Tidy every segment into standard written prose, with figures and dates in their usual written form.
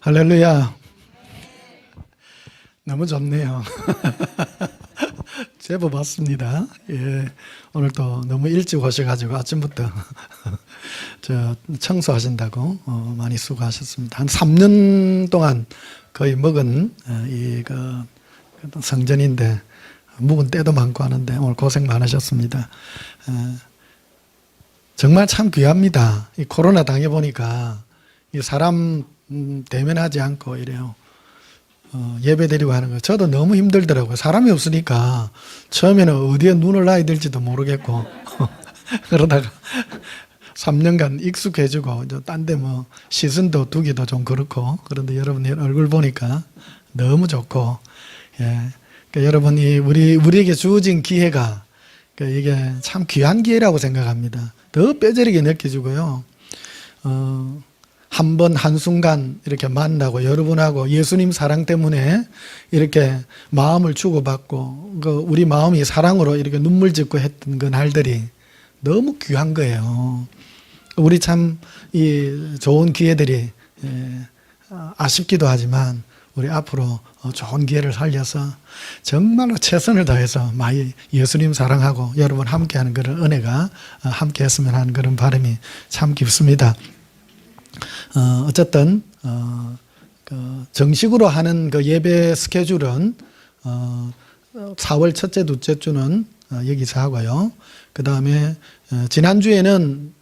할렐루야. 너무 좋네요. 제법 왔습니다. 예, 오늘 또 너무 일찍 오셔가지고 아침부터 청소하신다고 많이 수고하셨습니다. 한 3년 동안 거의 먹은 성전인데 묵은 때도 많고 하는데 오늘 고생 많으셨습니다. 정말 참 귀합니다. 이 코로나 당해보니까 이 사람 대면하지 않고 이래요. 예배 드리고 하는 거 저도 너무 힘들더라고요. 사람이 없으니까 처음에는 어디에 눈을 놔야 될지도 모르겠고 그러다가 3년간 익숙해지고 딴 데 뭐 시선도 두기도 좀 그렇고, 그런데 여러분 얼굴 보니까 너무 좋고, 예. 그러니까 여러분이 우리에게 주어진 기회가 이게 참 귀한 기회라고 생각합니다. 더 뼈저리게 느껴지고요. 한 번 한순간 이렇게 만나고 여러분하고 예수님 사랑 때문에 이렇게 마음을 주고받고 우리 마음이 사랑으로 이렇게 눈물 짓고 했던 그 날들이 너무 귀한 거예요. 우리 참 이 좋은 기회들이 아쉽기도 하지만 우리 앞으로 좋은 기회를 살려서 정말로 최선을 다해서 많이 예수님 사랑하고 여러분 함께하는 그런 은혜가 함께 했으면 하는 그런 바람이 참 깊습니다. 어쨌든 정식으로 하는 그 예배 스케줄은 4월 첫째, 둘째 주는 여기서 하고요. 그 다음에 지난주에는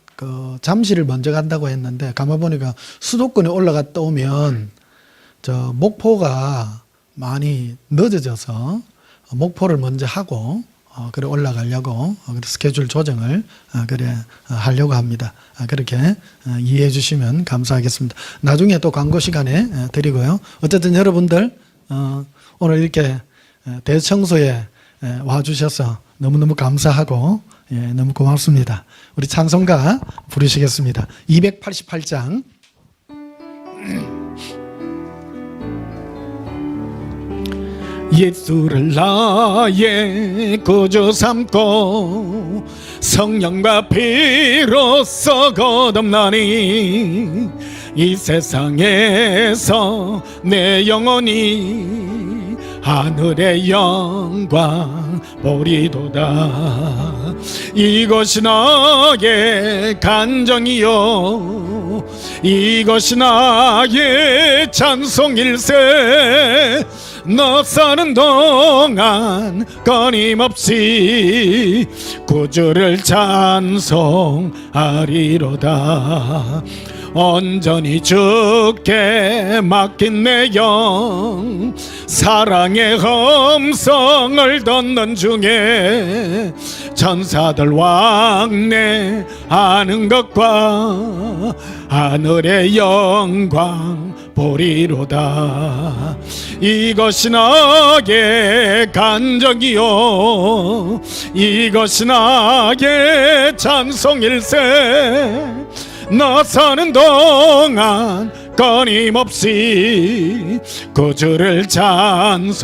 잠실을 먼저 간다고 했는데 가만 보니까 수도권에 올라갔다 오면 목포가 많이 늦어져서 목포를 먼저 하고 그래 올라가려고 스케줄 조정을 하려고 합니다. 그렇게 이해해 주시면 감사하겠습니다. 나중에 또 광고 시간에 드리고요. 어쨌든 여러분들 오늘 이렇게 대청소에 와 주셔서 너무너무 감사하고 너무 고맙습니다. 우리 찬송가 부르시겠습니다. 288장 예수를 나의 구주 삼고 성령과 피로써 거듭나니 이 세상에서 내 영혼이 하늘의 영광 보리도다. 이것이 나의 간정이요 이것이 나의 찬송일세. 너 사는 동안 끊임없이 구주를 찬송하리로다. 온전히 주께 맡긴 내 영 사랑의 음성을 듣는 중에 천사들 왕래하는 것과 하늘의 영광 보리로다. 이것이 나의 간정이요 이것이 나의 찬송일세. 나 사는 동안 끊임없이 구주를 찬송하리로다.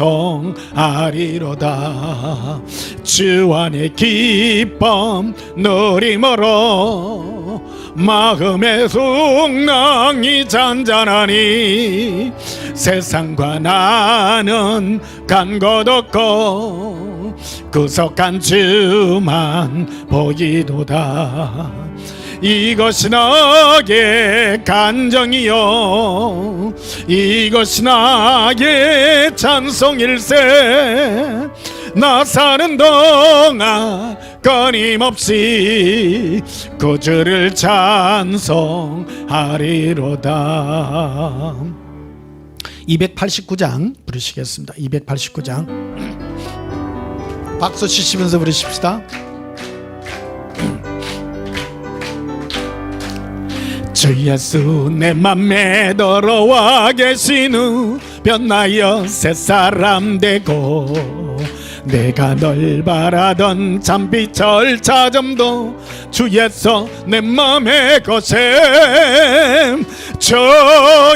주 안의 기쁨 누림으로 마음의 풍랑이 잔잔하니 세상과 나는 간 것 없고 구속한 주만 보이도다. 이것이 나의 간정이요 이것이 나의 찬송일세. 나 사는 동안 끊임없이 구주를 찬송하리로다. 289장 부르시겠습니다. 289장 박수 치시면서 부르십시다. 주 예수 내 맘에 들어와 계신 후 변하여 새 사람 되고 내가 널 바라던 잠비철 차점도 주 예수 내 맘에 거셈. 주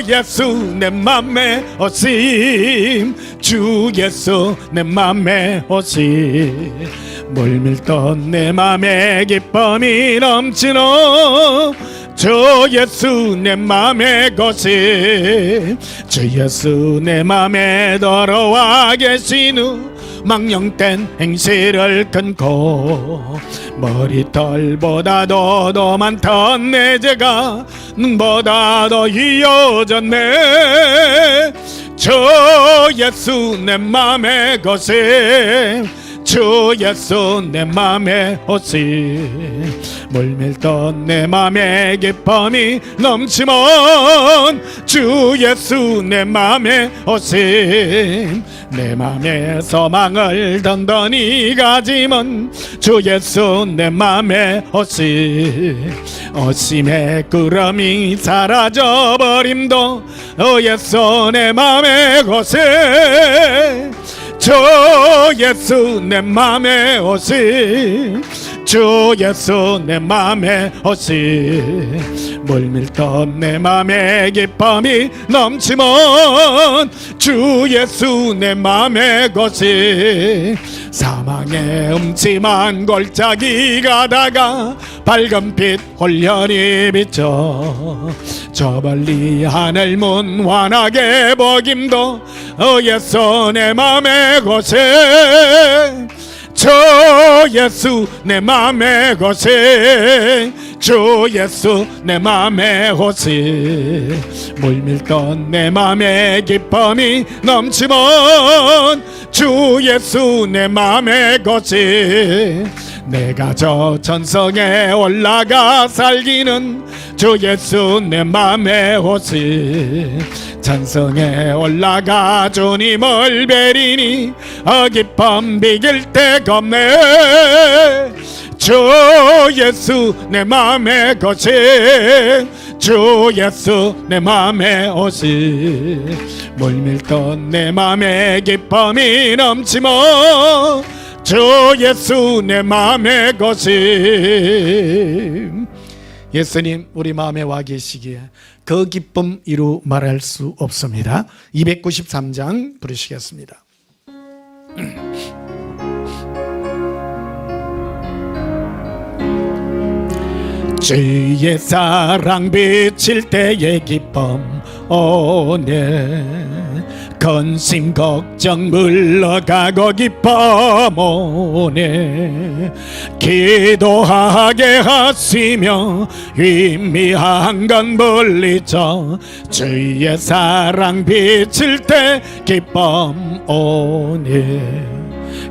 예수 내 맘에 오심 주 예수 내 맘에 오심 물밀던 내 맘에 기쁨이 넘치노 주 예수 내 맘에 거시 주 예수 내 맘에 들어와 계시누 망령된 행실을 끊고 머리털보다도 더 많던 내 죄가 눈보다 더 이어졌네 주 예수 내 맘에 거시 주 예수 내 맘에 오시 물밀던 내 맘에 기쁨이 넘치면 주 예수 내 맘에 오시 내 맘에 소망을 던던히 가지면 주 예수 내 맘에 오시 오심의 구름이 사라져버림도 예수 내 맘에 오시 주 예수 내 맘에 오시 주 예수 내 맘에 오시 물밀던 내 맘에 기쁨이 넘치면 주 예수 내 맘에 오시 사망의 음침한 골짜기 가다가 밝은 빛 홀연히 비쳐 저 멀리 하늘 문 환하게 보김도 예수 내 맘에 오시 주 예수 내 맘에 오시 주 예수 내 맘에 오시 물밀던 내 맘에 기쁨이 넘치면 주 예수 내 맘에 오시 내가 저 천성에 올라가 살기는 주 예수 내 맘에 오시 천성에 올라가 주님을 뵈리니 기쁨 비길 데가 없네 주 예수 내 맘에 거시 주 예수 내 맘에 오시 물밀던 내 맘에 기쁨이 넘치면 주 예수 내 맘에 거시 예수님 우리 마음에 와 계시기에 그 기쁨 이루 말할 수 없습니다. 293장 부르시겠습니다. 주의 사랑 비칠 때의 기쁨 오네 근심 걱정 물러가고 기쁨 오네 기도하게 하시며 희미한 건 물리쳐 주의 사랑 비칠 때 기쁨 오네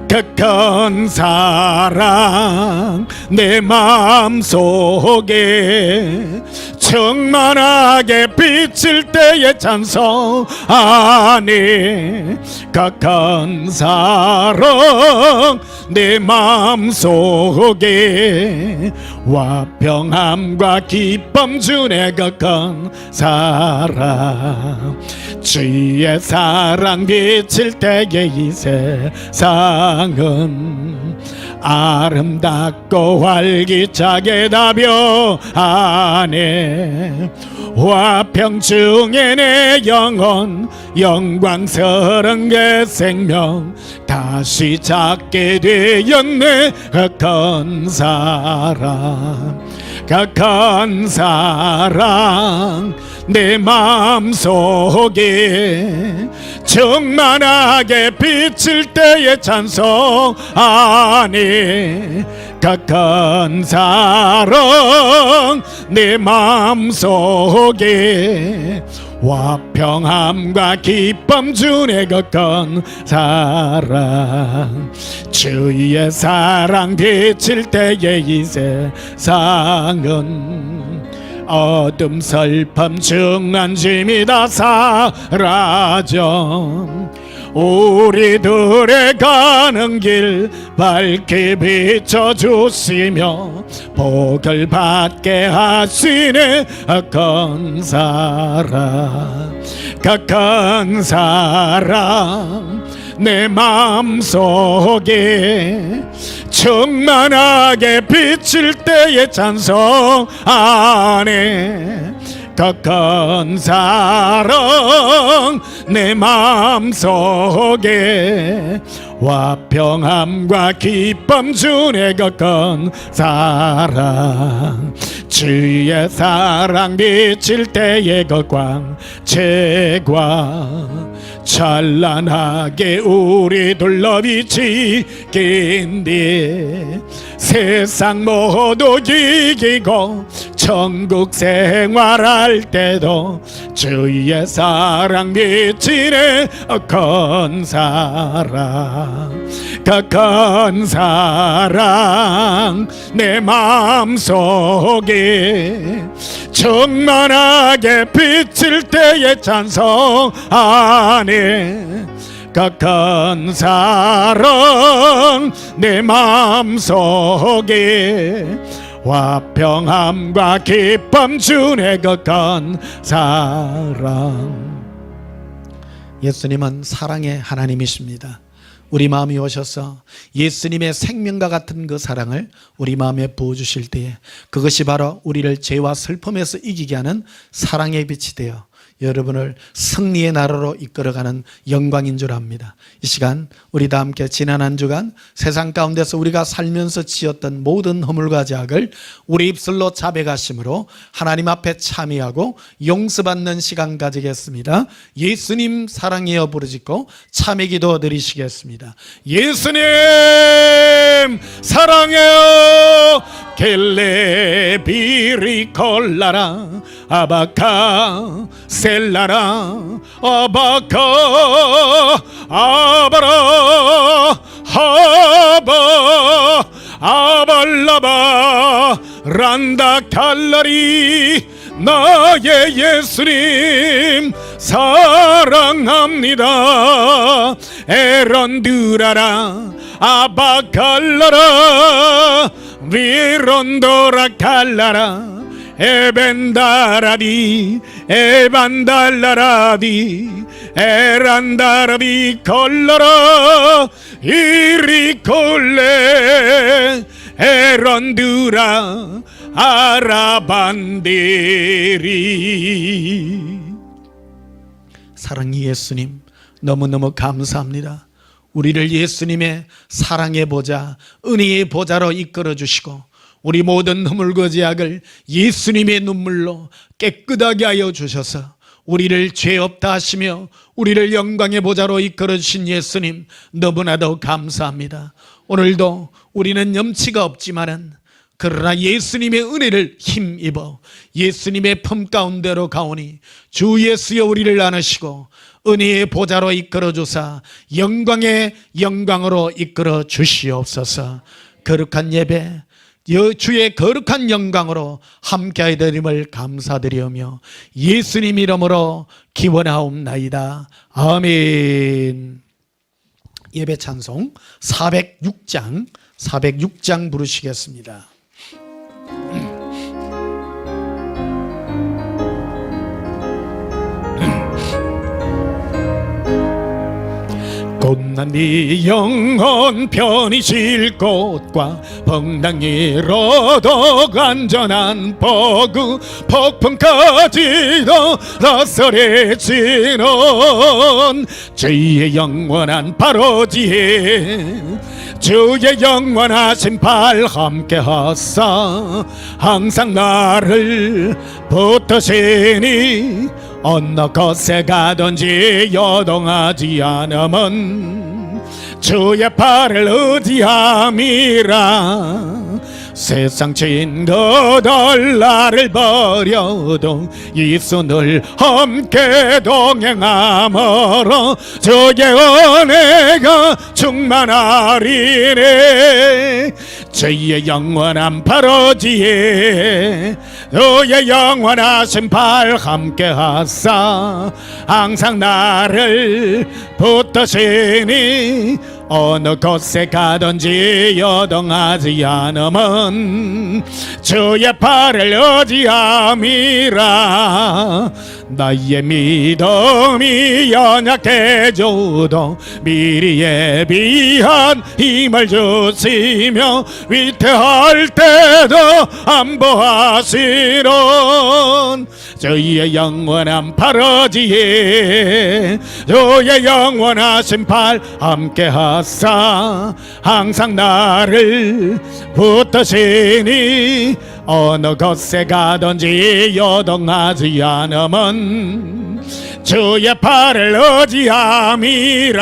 그 큰 사랑 내 마음속에 충만하게 비칠 때의 찬송 아니 그 큰 사랑 내 마음속에 화평함과 기쁨 주네 그 큰 사랑 주의 사랑 비칠 때의 이 세상은 아름답고 활기차게 다변하네 화평 중에 내 영혼 영광스러운 게 생명 다시 찾게 되었네 그 큰 사랑 그 큰 사랑 내 마음속에 충만하게 비칠 때의 찬송 아니 그 큰 사랑 내 마음속에 화평함과 기쁨 주네 그 큰 사랑 주의 사랑 비칠 때의 이 세상은 어둠 슬픔 중한짐이 다 사라져 우리들의 가는 길 밝게 비춰주시며 복을 받게 하시네 큰 사랑 큰 사랑 내 마음속에 충만하게 비칠 때의 찬송 안에 그 큰 사랑 내 마음속에 화평함과 기쁨 주네 걷건 사랑 주의 사랑 비칠 때의 그 광채과 찬란하게 우리 둘러 비치긴디 세상 모두 이기고 천국 생활할 때도 주의 사랑 비치네 큰 사랑 그 큰 사랑 내 마음속에 충만하게 비칠 때의 찬송 안에 그 큰 사랑 내 마음속에 화평함과 기쁨 주네 그 큰 사랑. 예수님은 사랑의 하나님이십니다. 우리 마음이 오셔서 예수님의 생명과 같은 그 사랑을 우리 마음에 부어주실 때에 그것이 바로 우리를 죄와 슬픔에서 이기게 하는 사랑의 빛이 되어 여러분을 승리의 나라로 이끌어가는 영광인 줄 압니다. 이 시간 우리 다 함께 지난 한 주간 세상 가운데서 우리가 살면서 지었던 모든 허물과 죄악을 우리 입술로 자백하심으로 하나님 앞에 참여하고 용서받는 시간 가지겠습니다. 예수님 사랑해요 부르짖고 참회기도 드리시겠습니다. 예수님 사랑해요 켈레 비리 콜라라 아바카 셀라라 아바카 아바라 하바 아발라바 란다 칼라리 나의 예수님 사랑합니다. 에런드라라 아바칼라라 위론도라 칼라라 에벤다라디 에반달라라디 에란다라비 콜라라 이리콜레 에런드라 아라반데리. 사랑이 예수님 너무너무 감사합니다. 우리를 예수님의 사랑의 보좌 은혜의 보좌로 이끌어 주시고 우리 모든 허물과 죄악을 예수님의 눈물로 깨끗하게 하여 주셔서 우리를 죄 없다 하시며 우리를 영광의 보좌로 이끌어 주신 예수님 너무나도 감사합니다. 오늘도 우리는 염치가 없지만은 그러나 예수님의 은혜를 힘입어 예수님의 품 가운데로 가오니 주 예수여 우리를 안으시고 은혜의 보좌로 이끌어 주사 영광의 영광으로 이끌어 주시옵소서. 거룩한 예배 주의 거룩한 영광으로 함께하여 드림을 감사드리오며 예수님 이름으로 기원하옵나이다. 아멘. 예배 찬송 406장 부르시겠습니다. 곧난 네 영혼 편히 쉴 곳과 벙당이로도 안전한 버그 폭풍까지도 나서래지는 주의 영원한 바로지에 주의 영원하신 발 함께하사 항상 나를 붙드시니 어느 곳에 가든지 요동하지 않으면 주의 팔을 의지함이라. 세상 친구들 나를 버려도 이 손을 함께 동행함으로 주의 은혜가 충만하리네. 주의 영원한 바로지에 주의 영원하신 발 함께하사 항상 나를 붙드시니 어느 곳에 가든지 요동하지 않으면 주의 팔을 의지함이라. 나의 믿음이 연약해져도 미리 예비한 힘을 주시며 위태할 때도 안보하시는 주의 영원한 팔 어지에 주의 영원하신 팔 함께 하사 항상 나를 붙드시니 어느 곳에 가든지 요동하지 않으면 주의 팔을 의지함이라.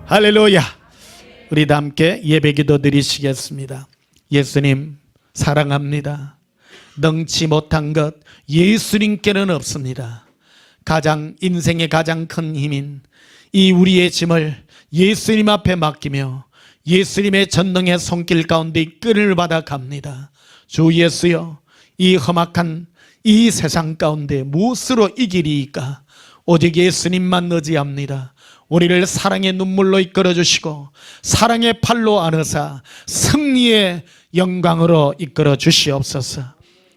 할렐루야. 우리 다 함께 예배기도 드리시겠습니다. 예수님 사랑합니다. 능치 못한 것 예수님께는 없습니다. 인생의 가장 큰 힘인 이 우리의 짐을 예수님 앞에 맡기며 예수님의 전능의 손길 가운데 이끌을 받아 갑니다. 주 예수여, 이 험악한 이 세상 가운데 무엇으로 이기리이까? 오직 예수님만 의지합니다. 우리를 사랑의 눈물로 이끌어 주시고 사랑의 팔로 안으사 승리의 영광으로 이끌어 주시옵소서.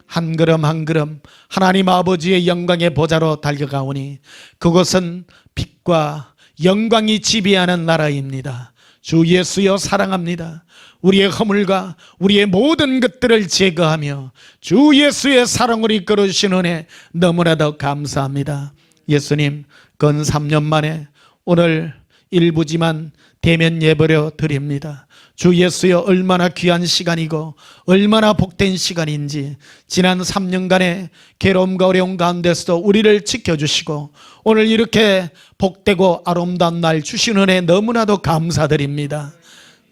한 걸음 한 걸음 하나님 아버지의 영광의 보좌로 달려가오니 그곳은 빛과 영광이 지배하는 나라입니다. 주 예수여 사랑합니다. 우리의 허물과 우리의 모든 것들을 제거하며 주 예수의 사랑으로 이끌어 주신 은혜 너무나도 감사합니다. 예수님, 근 3년 만에 오늘 일부지만 대면 예배로 드립니다. 주 예수여, 얼마나 귀한 시간이고 얼마나 복된 시간인지 지난 3년간의 괴로움과 어려움 가운데서도 우리를 지켜주시고 오늘 이렇게 복되고 아름다운 날 주신 은혜 너무나도 감사드립니다.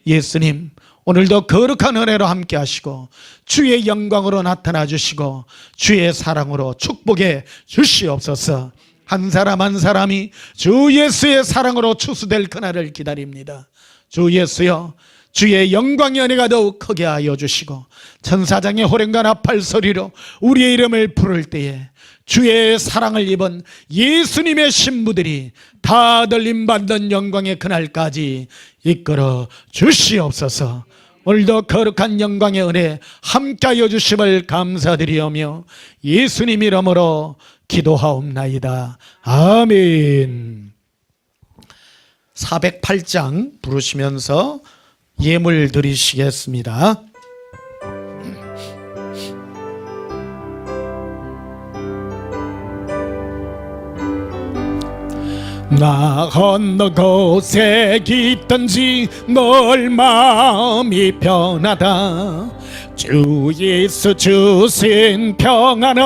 예수님, 오늘도 거룩한 은혜로 함께 하시고 주의 영광으로 나타나 주시고 주의 사랑으로 축복해 주시옵소서. 한 사람 한 사람이 주 예수의 사랑으로 추수될 그날을 기다립니다. 주 예수여, 주의 영광의 은혜가 더욱 크게 하여 주시고 천사장의 호령과 나팔 소리로 우리의 이름을 부를 때에 주의 사랑을 입은 예수님의 신부들이 다 들림받는 영광의 그날까지 이끌어 주시옵소서. 오늘도 거룩한 영광의 은혜 함께하여 주심을 감사드리오며 예수님 이름으로 기도하옵나이다. 아멘. 408장 부르시면서 예물 드리시겠습니다. 나 어느 곳에 있든지 늘 마음이 편하다. 주 예수 주신 평안은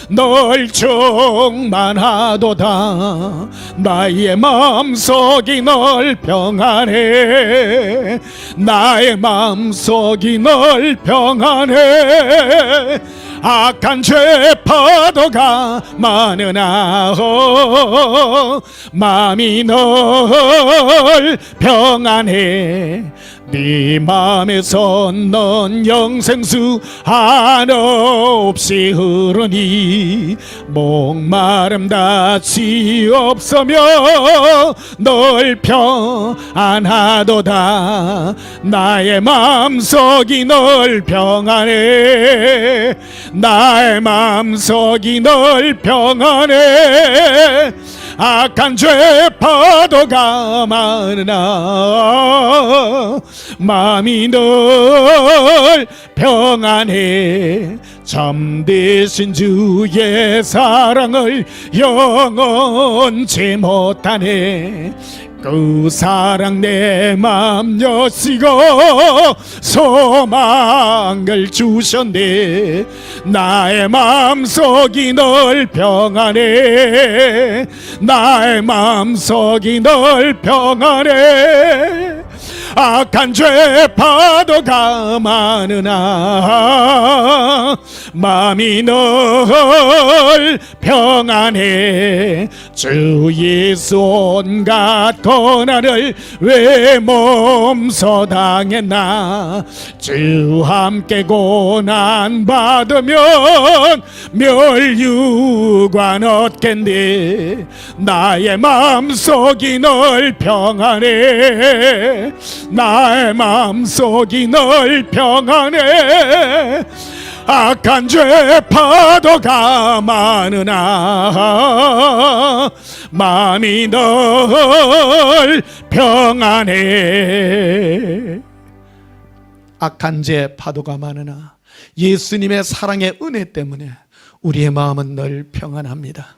늘 충만하도다. 나의 마음속이 늘 평안해. 나의 마음속이 늘 평안해. 악한 죄 파도가 많으나 마음이 늘 평안해. 네 마음에서 넌 영생수 한없이 흐르니 목마름 닷이 없으며 늘 평안하도다. 나의 마음속이 늘 평안해. 나의 마음속이 늘 평안해. 악한 죄 파도가 많으나 마음이 늘 평안해. 참되신 주의 사랑을 영원치 못하네. 그 사랑 내 맘 여시고 소망을 주셨네. 나의 마음속이 늘 평안해. 나의 마음속이 늘 평안해. 악한 죄 파도가 많으나 마음이 늘 평안해. 주 예수 온갖 고난을 왜 몸소 당했나. 주 함께 고난 받으면 멸류관 얻겠네. 나의 마음속이 늘 평안해. 나의 마음속이 늘 평안해. 악한 죄 파도가 많으나 마음이 늘 평안해. 악한 죄 파도가 많으나 예수님의 사랑의 은혜 때문에 우리의 마음은 늘 평안합니다.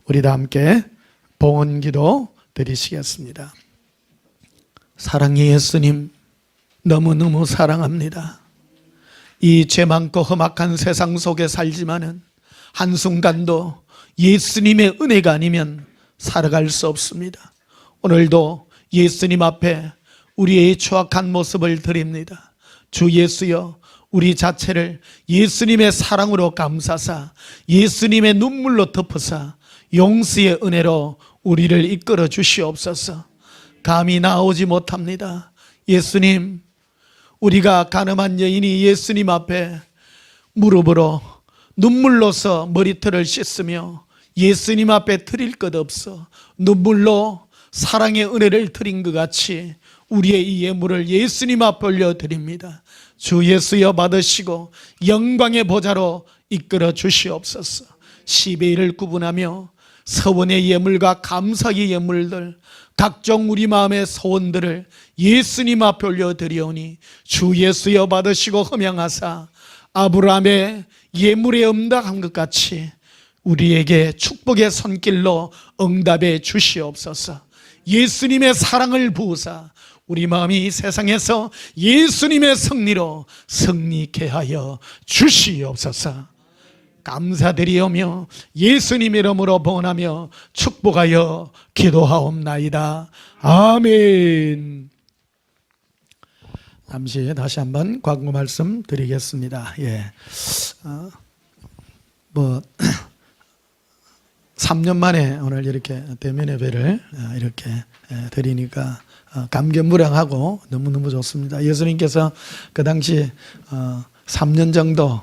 우리 다 함께 봉헌기도 드리시겠습니다. 사랑의 예수님, 너무너무 사랑합니다. 이 죄 많고 험악한 세상 속에 살지만은 한순간도 예수님의 은혜가 아니면 살아갈 수 없습니다. 오늘도 예수님 앞에 우리의 추악한 모습을 드립니다. 주 예수여, 우리 자체를 예수님의 사랑으로 감싸사 예수님의 눈물로 덮으사 용서의 은혜로 우리를 이끌어 주시옵소서. 감히 나오지 못합니다. 예수님, 우리가 가늠한 여인이 예수님 앞에 무릎으로 눈물로서 머리털을 씻으며 예수님 앞에 드릴 것 없어 눈물로 사랑의 은혜를 드린 것 같이 우리의 이 예물을 예수님 앞에 올려드립니다. 주 예수여, 받으시고 영광의 보좌로 이끌어 주시옵소서. 10의 1을 구분하며 서원의 예물과 감사의 예물들, 각종 우리 마음의 소원들을 예수님 앞에 올려드리오니 주 예수여, 받으시고 흠양하사 아브라함의 예물에 응답한 것 같이 우리에게 축복의 손길로 응답해 주시옵소서. 예수님의 사랑을 부으사 우리 마음이 이 세상에서 예수님의 승리로 승리케 하여 주시옵소서. 감사드리오며 예수님 이름으로 번하며 축복하여 기도하옵나이다. 아멘. 잠시 다시 한번 광고 말씀 드리겠습니다. 3년 만에 오늘 이렇게 대면 예배를 이렇게 드리니까 감개무량하고 너무너무 좋습니다. 예수님께서 그 당시 3년 정도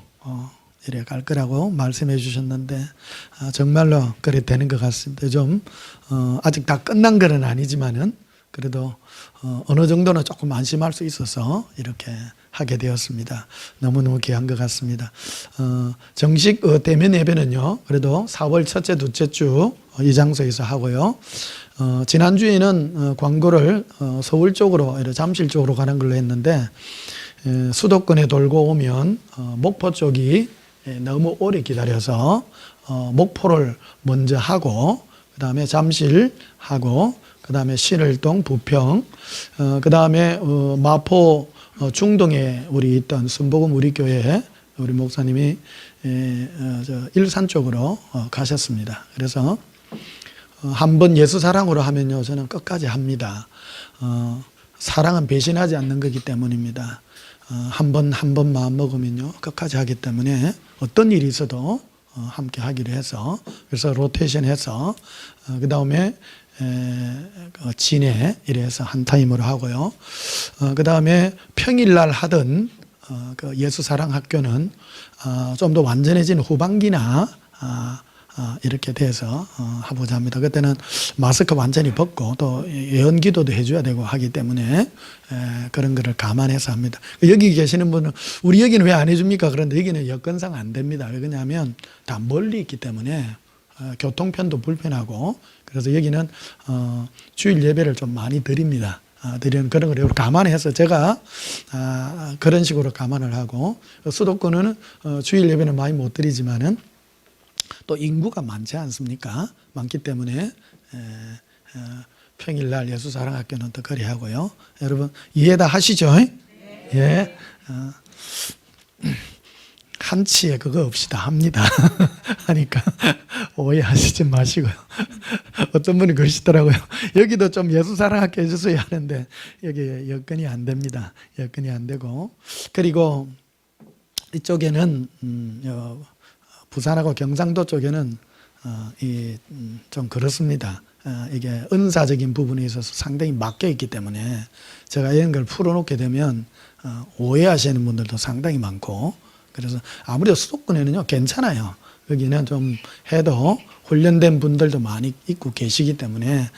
이래 갈 거라고 말씀해 주셨는데 정말로 그래 되는 것 같습니다. 좀 아직 다 끝난 건 아니지만은 그래도 어느 정도는 조금 안심할 수 있어서 이렇게 하게 되었습니다. 너무너무 귀한 것 같습니다. 정식 대면 예배는요, 그래도 4월 첫째, 둘째 주 이 장소에서 하고요. 지난주에는 광고를 서울 쪽으로, 잠실 쪽으로 가는 걸로 했는데 수도권에 돌고 오면 목포 쪽이 너무 오래 기다려서 목포를 먼저 하고 그 다음에 잠실 하고 그 다음에 신을동, 부평, 그 다음에 마포 중동에 우리 있던 순복음 우리 교회 우리 목사님이 일산 쪽으로 가셨습니다. 그래서 한번 예수 사랑으로 하면요, 저는 끝까지 합니다. 사랑은 배신하지 않는 거기 때문입니다. 한 번 마음 먹으면요, 끝까지 하기 때문에 어떤 일이 있어도 함께 하기로 해서, 그래서 로테이션 해서 그 다음에 진해 이래서 한 타임으로 하고요. 그 다음에 평일날 하던 그 예수사랑학교는 좀 더 완전해진 후반기나 이렇게 돼서 하고자 합니다. 그때는 마스크 완전히 벗고 또 예언기도도 해줘야 되고 하기 때문에 그런 거를 감안해서 합니다. 여기 계시는 분은 우리 여기는 왜 안 해줍니까? 그런데 여기는 여건상 안 됩니다. 왜냐하면 다 멀리 있기 때문에 교통편도 불편하고, 그래서 여기는 주일 예배를 좀 많이 드립니다. 드리는 그런 걸 감안해서 제가 그런 식으로 감안을 하고, 수도권은 주일 예배는 많이 못 드리지만은 또 인구가 많지 않습니까? 많기 때문에 평일날 예수사랑학교는 더 그리 하고요. 여러분 이해 다 하시죠? 네. 예. 한치에 그거 없이 다 합니다. 하니까 오해하시지 마시고요. 어떤 분이 그러시더라고요. 여기도 좀 예수사랑학교 해주세요 하는데 여기 여건이 안 됩니다. 여건이 안 되고, 그리고 이쪽에는 부산하고 경상도 쪽에는 좀 그렇습니다. 이게 은사적인 부분에 있어서 상당히 막혀 있기 때문에 제가 이런 걸 풀어놓게 되면 오해하시는 분들도 상당히 많고, 그래서 아무래도 수도권에는요 괜찮아요. 여기는 좀 해도 훈련된 분들도 많이 있고 계시기 때문에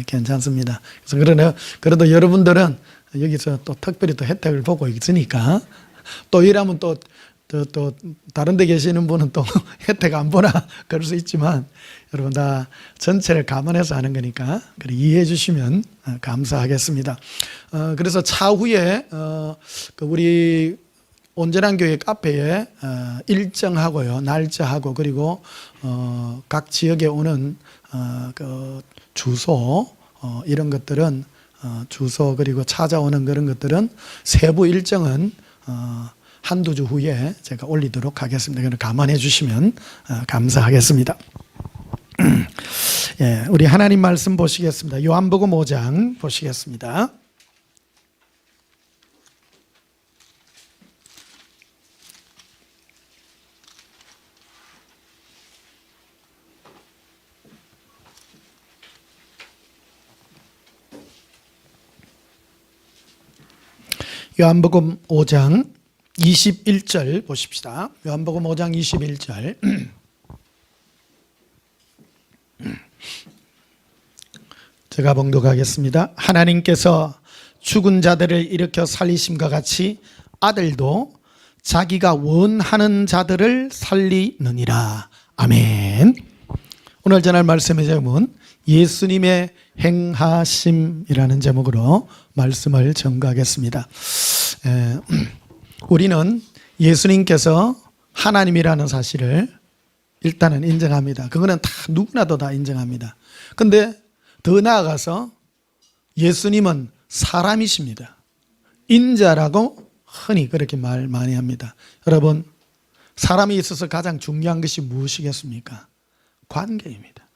괜찮습니다. 그래서 그래도 여러분들은 여기서 또 특별히 또 혜택을 보고 있으니까, 또 이러면 또 또 다른 데 계시는 분은 또 혜택 안 보나 그럴 수 있지만 여러분 다 전체를 감안해서 하는 거니까 그래 이해해 주시면 감사하겠습니다. 그래서 차후에 그 우리 온전한 교회 카페에 일정하고요, 날짜하고 그리고 각 지역에 오는 그 주소 이런 것들은 주소 그리고 찾아오는 그런 것들은 세부 일정은 한두 주 후에 제가 올리도록 하겠습니다. 그럼 감안해 주시면 감사하겠습니다. 예, 우리 하나님 말씀 보시겠습니다. 요한복음 5장 보시겠습니다. 요한복음 5장 21절 보십시다. 요한복음 5장 21절. 제가 봉독하겠습니다. 하나님께서 죽은 자들을 일으켜 살리심과 같이 아들도 자기가 원하는 자들을 살리느니라. 아멘. 오늘 전할 말씀의 제목은 예수님의 행하심이라는 제목으로 말씀을 전가하겠습니다. 우리는 예수님께서 하나님이라는 사실을 일단은 인정합니다. 그거는 다 누구나도 다 인정합니다. 근데 더 나아가서 예수님은 사람이십니다. 인자라고 흔히 그렇게 말 많이 합니다. 여러분, 사람이 있어서 가장 중요한 것이 무엇이겠습니까? 관계입니다.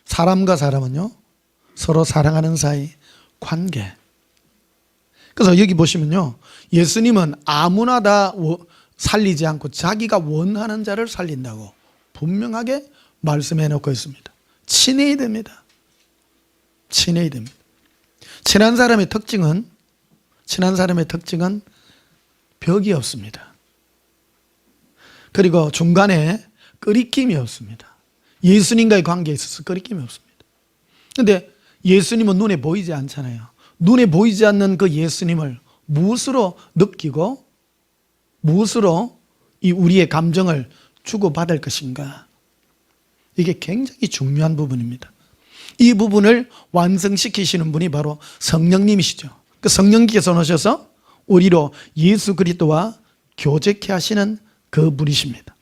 사람과 사람은요, 서로 사랑하는 사이 관계. 그래서 여기 보시면요, 예수님은 아무나 다 살리지 않고 자기가 원하는 자를 살린다고 분명하게 말씀해 놓고 있습니다. 친해야 됩니다. 친해야 됩니다. 친한 사람의 특징은 벽이 없습니다. 그리고 중간에 끄리낌이 없습니다. 예수님과의 관계에 있어서 끄리낌이 없습니다. 그런데 예수님은 눈에 보이지 않잖아요. 눈에 보이지 않는 그 예수님을 무엇으로 느끼고 무엇으로 이 우리의 감정을 주고받을 것인가? 이게 굉장히 중요한 부분입니다. 이 부분을 완성시키시는 분이 바로 성령님이시죠. 그 성령께서 오셔서 우리로 예수 그리스도와 교제케 하시는 그 분이십니다.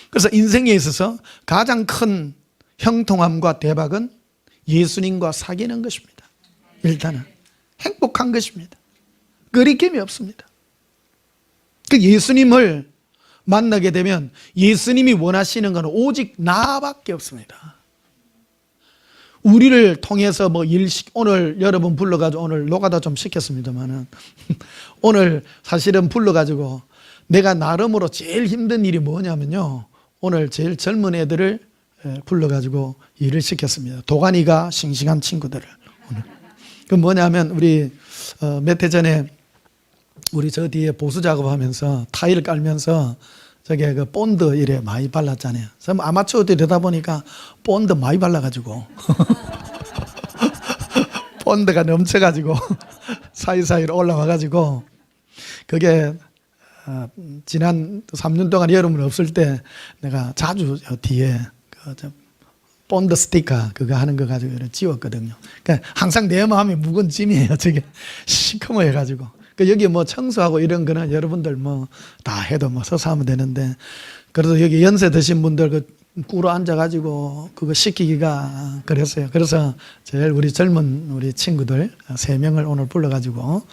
그래서 인생에 있어서 가장 큰 형통함과 대박은 예수님과 사귀는 것입니다. 일단은 행복한 것입니다. 끄리낌이 없습니다. 그 예수님을 만나게 되면 예수님이 원하시는 것은 오직 나밖에 없습니다. 우리를 통해서 오늘 여러분 불러가지고 오늘 노가다 좀 시켰습니다만은 오늘 사실은 불러가지고 내가 나름으로 제일 힘든 일이 뭐냐면요, 오늘 제일 젊은 애들을 불러가지고 일을 시켰습니다. 도가니가 싱싱한 친구들을 오늘. 그 뭐냐면 우리 몇 해 전에 우리 저 뒤에 보수 작업하면서 타일 깔면서 저게 그 본드 이래 많이 발랐잖아요. 그래서 아마추어들이 되다 보니까 본드 많이 발라가지고 본드가 넘쳐가지고 사이사이로 올라와가지고 그게 지난 3년 동안 여러분 없을 때 내가 자주 뒤에 그 본드 스티커 그거 하는 거 가지고 이렇게 지웠거든요. 그러니까 항상 내 마음이 묵은 짐이에요. 저게 시커멓해가지고. 여기 청소하고 이런 거는 여러분들 다 해도 서서 하면 되는데, 그래도 여기 연세 드신 분들 꿇어 앉아가지고 그거 시키기가 그랬어요. 그래서 제일 우리 젊은 우리 친구들 3명을 오늘 불러가지고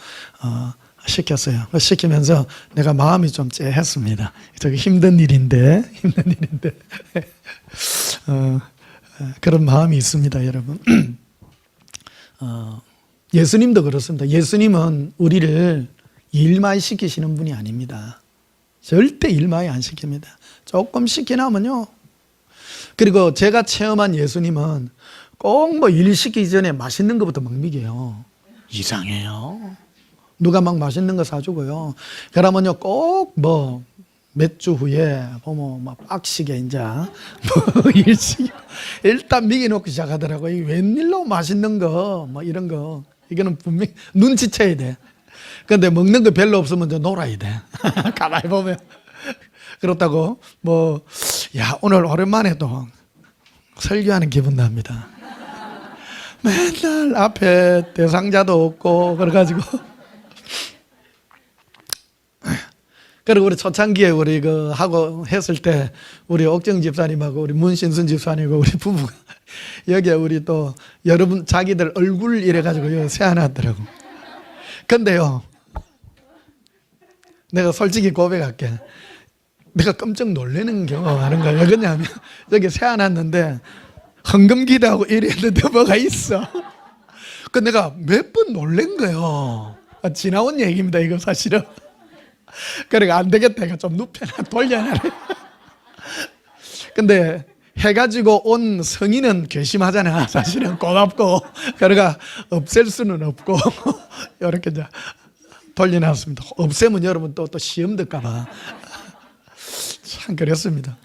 시켰어요. 시키면서 내가 마음이 좀 째했습니다. 저게 힘든 일인데 그런 마음이 있습니다, 여러분. 예수님도 그렇습니다. 예수님은 우리를 일 많이 시키시는 분이 아닙니다. 절대 일 많이 안 시킵니다. 조금 시키나면요. 그리고 제가 체험한 예수님은 꼭 일 시키기 전에 맛있는 것부터 막 먹여요. 이상해요. 누가 막 맛있는 거 사주고요. 그러면요, 꼭 몇 주 후에 보면 막 빡시게 이제 일시키고 일단 먹여놓고 시작하더라고요. 웬일로 맛있는 거 이런 거 이거는 분명히 눈치채야 돼. 근데 먹는 거 별로 없으면 이제 놀아야 돼. 가만히 보면. 그렇다고, 오늘 오랜만에 또 설교하는 기분 납니다. 맨날 앞에 대상자도 없고, 그래가지고. 그리고 우리 초창기에 우리 하고 했을 때, 우리 옥정 집사님하고 우리 문신순 집사님하고 우리 부부가 여기에 우리 또 여러분 자기들 얼굴 이래가지고 여기 세워놨더라고. 근데요, 내가 솔직히 고백할게. 내가 깜짝 놀라는 경우가 많은 거야. 왜 그러냐면, 여기 세워놨는데, 헌금기도하고 이랬는데 뭐가 있어. 그 내가 몇 번 놀란 거예요. 지나온 얘기입니다, 이거 사실은. 그러니까 안 되겠다. 이거 좀 눕혀놔, 돌려놔. 근데 해가지고 온 성인은 괘씸하잖아. 사실은 고맙고. 그러니까 없앨 수는 없고. 이렇게 이제 돌려놨습니다. 없애면 여러분 또 시험 들까봐. 참 그랬습니다.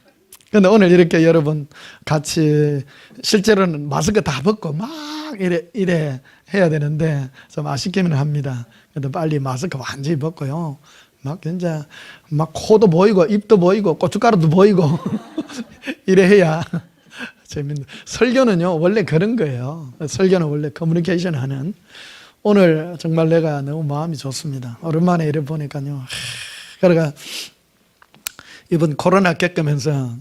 근데 오늘 이렇게 여러분 같이 실제로는 마스크 다 벗고 막 이래 해야 되는데 좀 아쉽기는 합니다. 그래도 빨리 마스크 완전히 벗고요. 막 진짜 막 코도 보이고 입도 보이고 고춧가루도 보이고 이래 해야 재밌는. 설교는요 원래 그런 거예요. 설교는 원래 커뮤니케이션 하는. 오늘 정말 내가 너무 마음이 좋습니다. 오랜만에 이래 보니까요. 그러니까 이번 코로나 겪으면서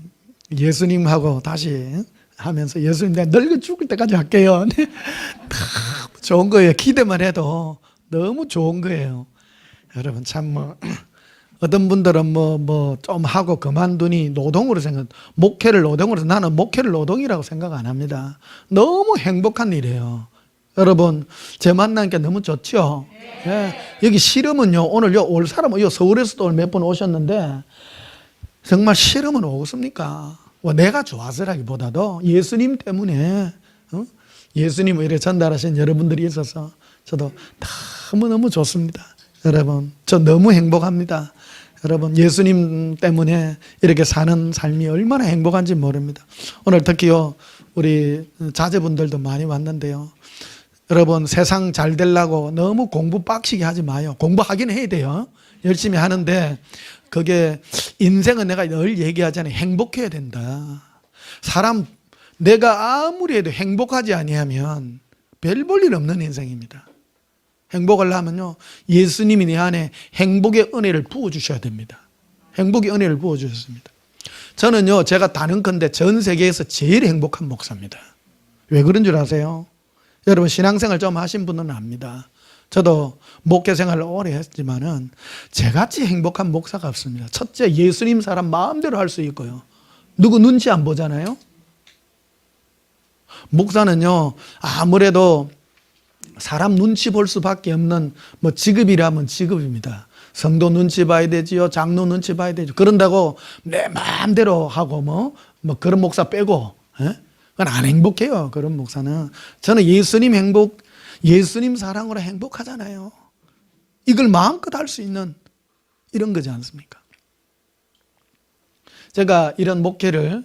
예수님하고 다시 하면서 예수님 내가 늙어 죽을 때까지 할게요. 좋은 거예요. 기대만 해도 너무 좋은 거예요. 여러분 참 어떤 분들은 좀 하고 그만두니 노동으로 목회를 노동으로. 나는 목회를 노동이라고 생각 안 합니다. 너무 행복한 일이에요. 여러분 제 만나니까 너무 좋죠. 예. 여기 실험은요 오늘 올 사람 서울에서도 오늘 몇 분 오셨는데 정말 실험은 오겠습니까? 내가 좋아서라기보다도 예수님 때문에 예수님을 이렇게 전달하신 여러분들이 있어서 저도 너무너무 좋습니다. 여러분 저 너무 행복합니다. 여러분 예수님 때문에 이렇게 사는 삶이 얼마나 행복한지 모릅니다. 오늘 특히요 우리 자제분들도 많이 왔는데요. 여러분 세상 잘 되려고 너무 공부 빡시게 하지 마요. 공부하긴 해야 돼요. 열심히 하는데 그게 인생은 내가 늘 얘기하잖아요. 행복해야 된다. 사람 내가 아무리 해도 행복하지 아니하면 별 볼 일 없는 인생입니다. 행복을 하면요 예수님이 내 안에 행복의 은혜를 부어주셔야 됩니다. 행복의 은혜를 부어주셨습니다. 저는요 제가 다는건데 전 세계에서 제일 행복한 목사입니다. 왜 그런 줄 아세요? 여러분 신앙생활 좀 하신 분은 압니다. 저도 목회 생활을 오래 했지만은 저같이 행복한 목사가 없습니다. 첫째 예수님 사람 마음대로 할 수 있고요. 누구 눈치 안 보잖아요. 목사는요 아무래도 사람 눈치 볼 수밖에 없는 직업이라면 직업입니다. 성도 눈치 봐야 되지요. 장로 눈치 봐야 되죠. 그런다고 내 마음대로 하고 그런 목사 빼고 그건 안 행복해요. 그런 목사는. 저는 예수님 사랑으로 행복하잖아요. 이걸 마음껏 할 수 있는 이런 거지 않습니까? 제가 이런 목회를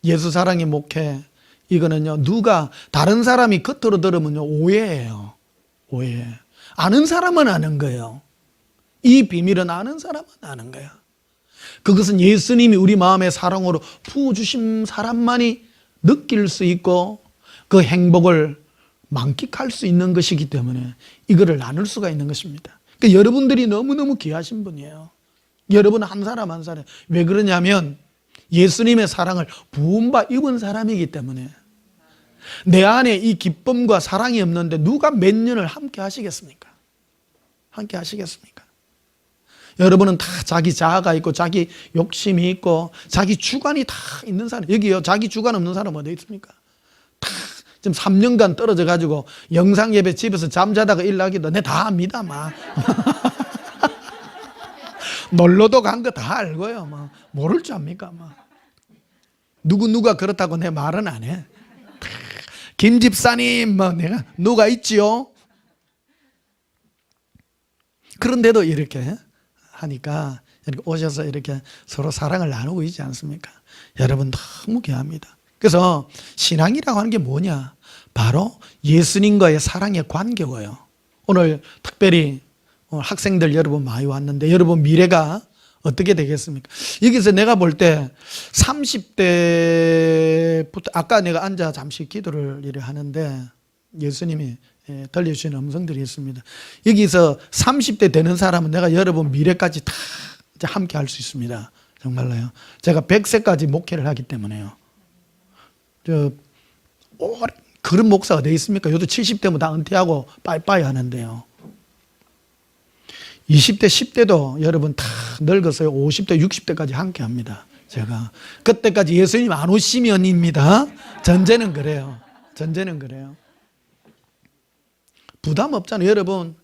예수 사랑의 목회 이거는요 누가 다른 사람이 겉으로 들으면요 오해예요. 오해. 아는 사람은 아는 거예요. 이 비밀은 아는 사람은 아는 거야. 그것은 예수님이 우리 마음의 사랑으로 부어주신 사람만이 느낄 수 있고 그 행복을 만끽할 수 있는 것이기 때문에 이거를 나눌 수가 있는 것입니다. 그러니까 여러분들이 너무너무 귀하신 분이에요. 여러분 한 사람 한 사람. 왜 그러냐면 예수님의 사랑을 부음바 입은 사람이기 때문에. 내 안에 이 기쁨과 사랑이 없는데 누가 몇 년을 함께 하시겠습니까? 함께 하시겠습니까? 여러분은 다 자기 자아가 있고 자기 욕심이 있고 자기 주관이 다 있는 사람. 여기요 자기 주관 없는 사람 어디 있습니까? 다 지금 3년간 떨어져 가지고 영상 예배 집에서 잠자다가 일나기도 내 다 압니다. 막 놀러도 간 거 다 알고요. 모를 줄 압니까? 누가 그렇다고 내 말은 안 해. 김 집사님 내가 누가 있지요? 그런데도 이렇게 하니까 이렇게 오셔서 이렇게 서로 사랑을 나누고 있지 않습니까? 여러분 너무 귀합니다. 그래서 신앙이라고 하는 게 뭐냐? 바로 예수님과의 사랑의 관계고요. 오늘 특별히 오늘 학생들 여러분 많이 왔는데 여러분 미래가 어떻게 되겠습니까? 여기서 내가 볼 때 30대부터 아까 내가 앉아 잠시 기도를 이래 하는데 예수님이 들려주신 음성들이 있습니다. 여기서 30대 되는 사람은 내가 여러분 미래까지 다 함께 할 수 있습니다. 정말로요. 제가 100세까지 목회를 하기 때문에요. 그런 목사 어디 있습니까? 요도 70대면 다 은퇴하고 빠이빠이 하는데요. 20대, 10대도 여러분 다 늙어서요. 50대, 60대까지 함께 합니다. 제가. 그때까지 예수님 안 오시면입니다. 전제는 그래요. 전제는 그래요. 부담 없잖아요. 여러분,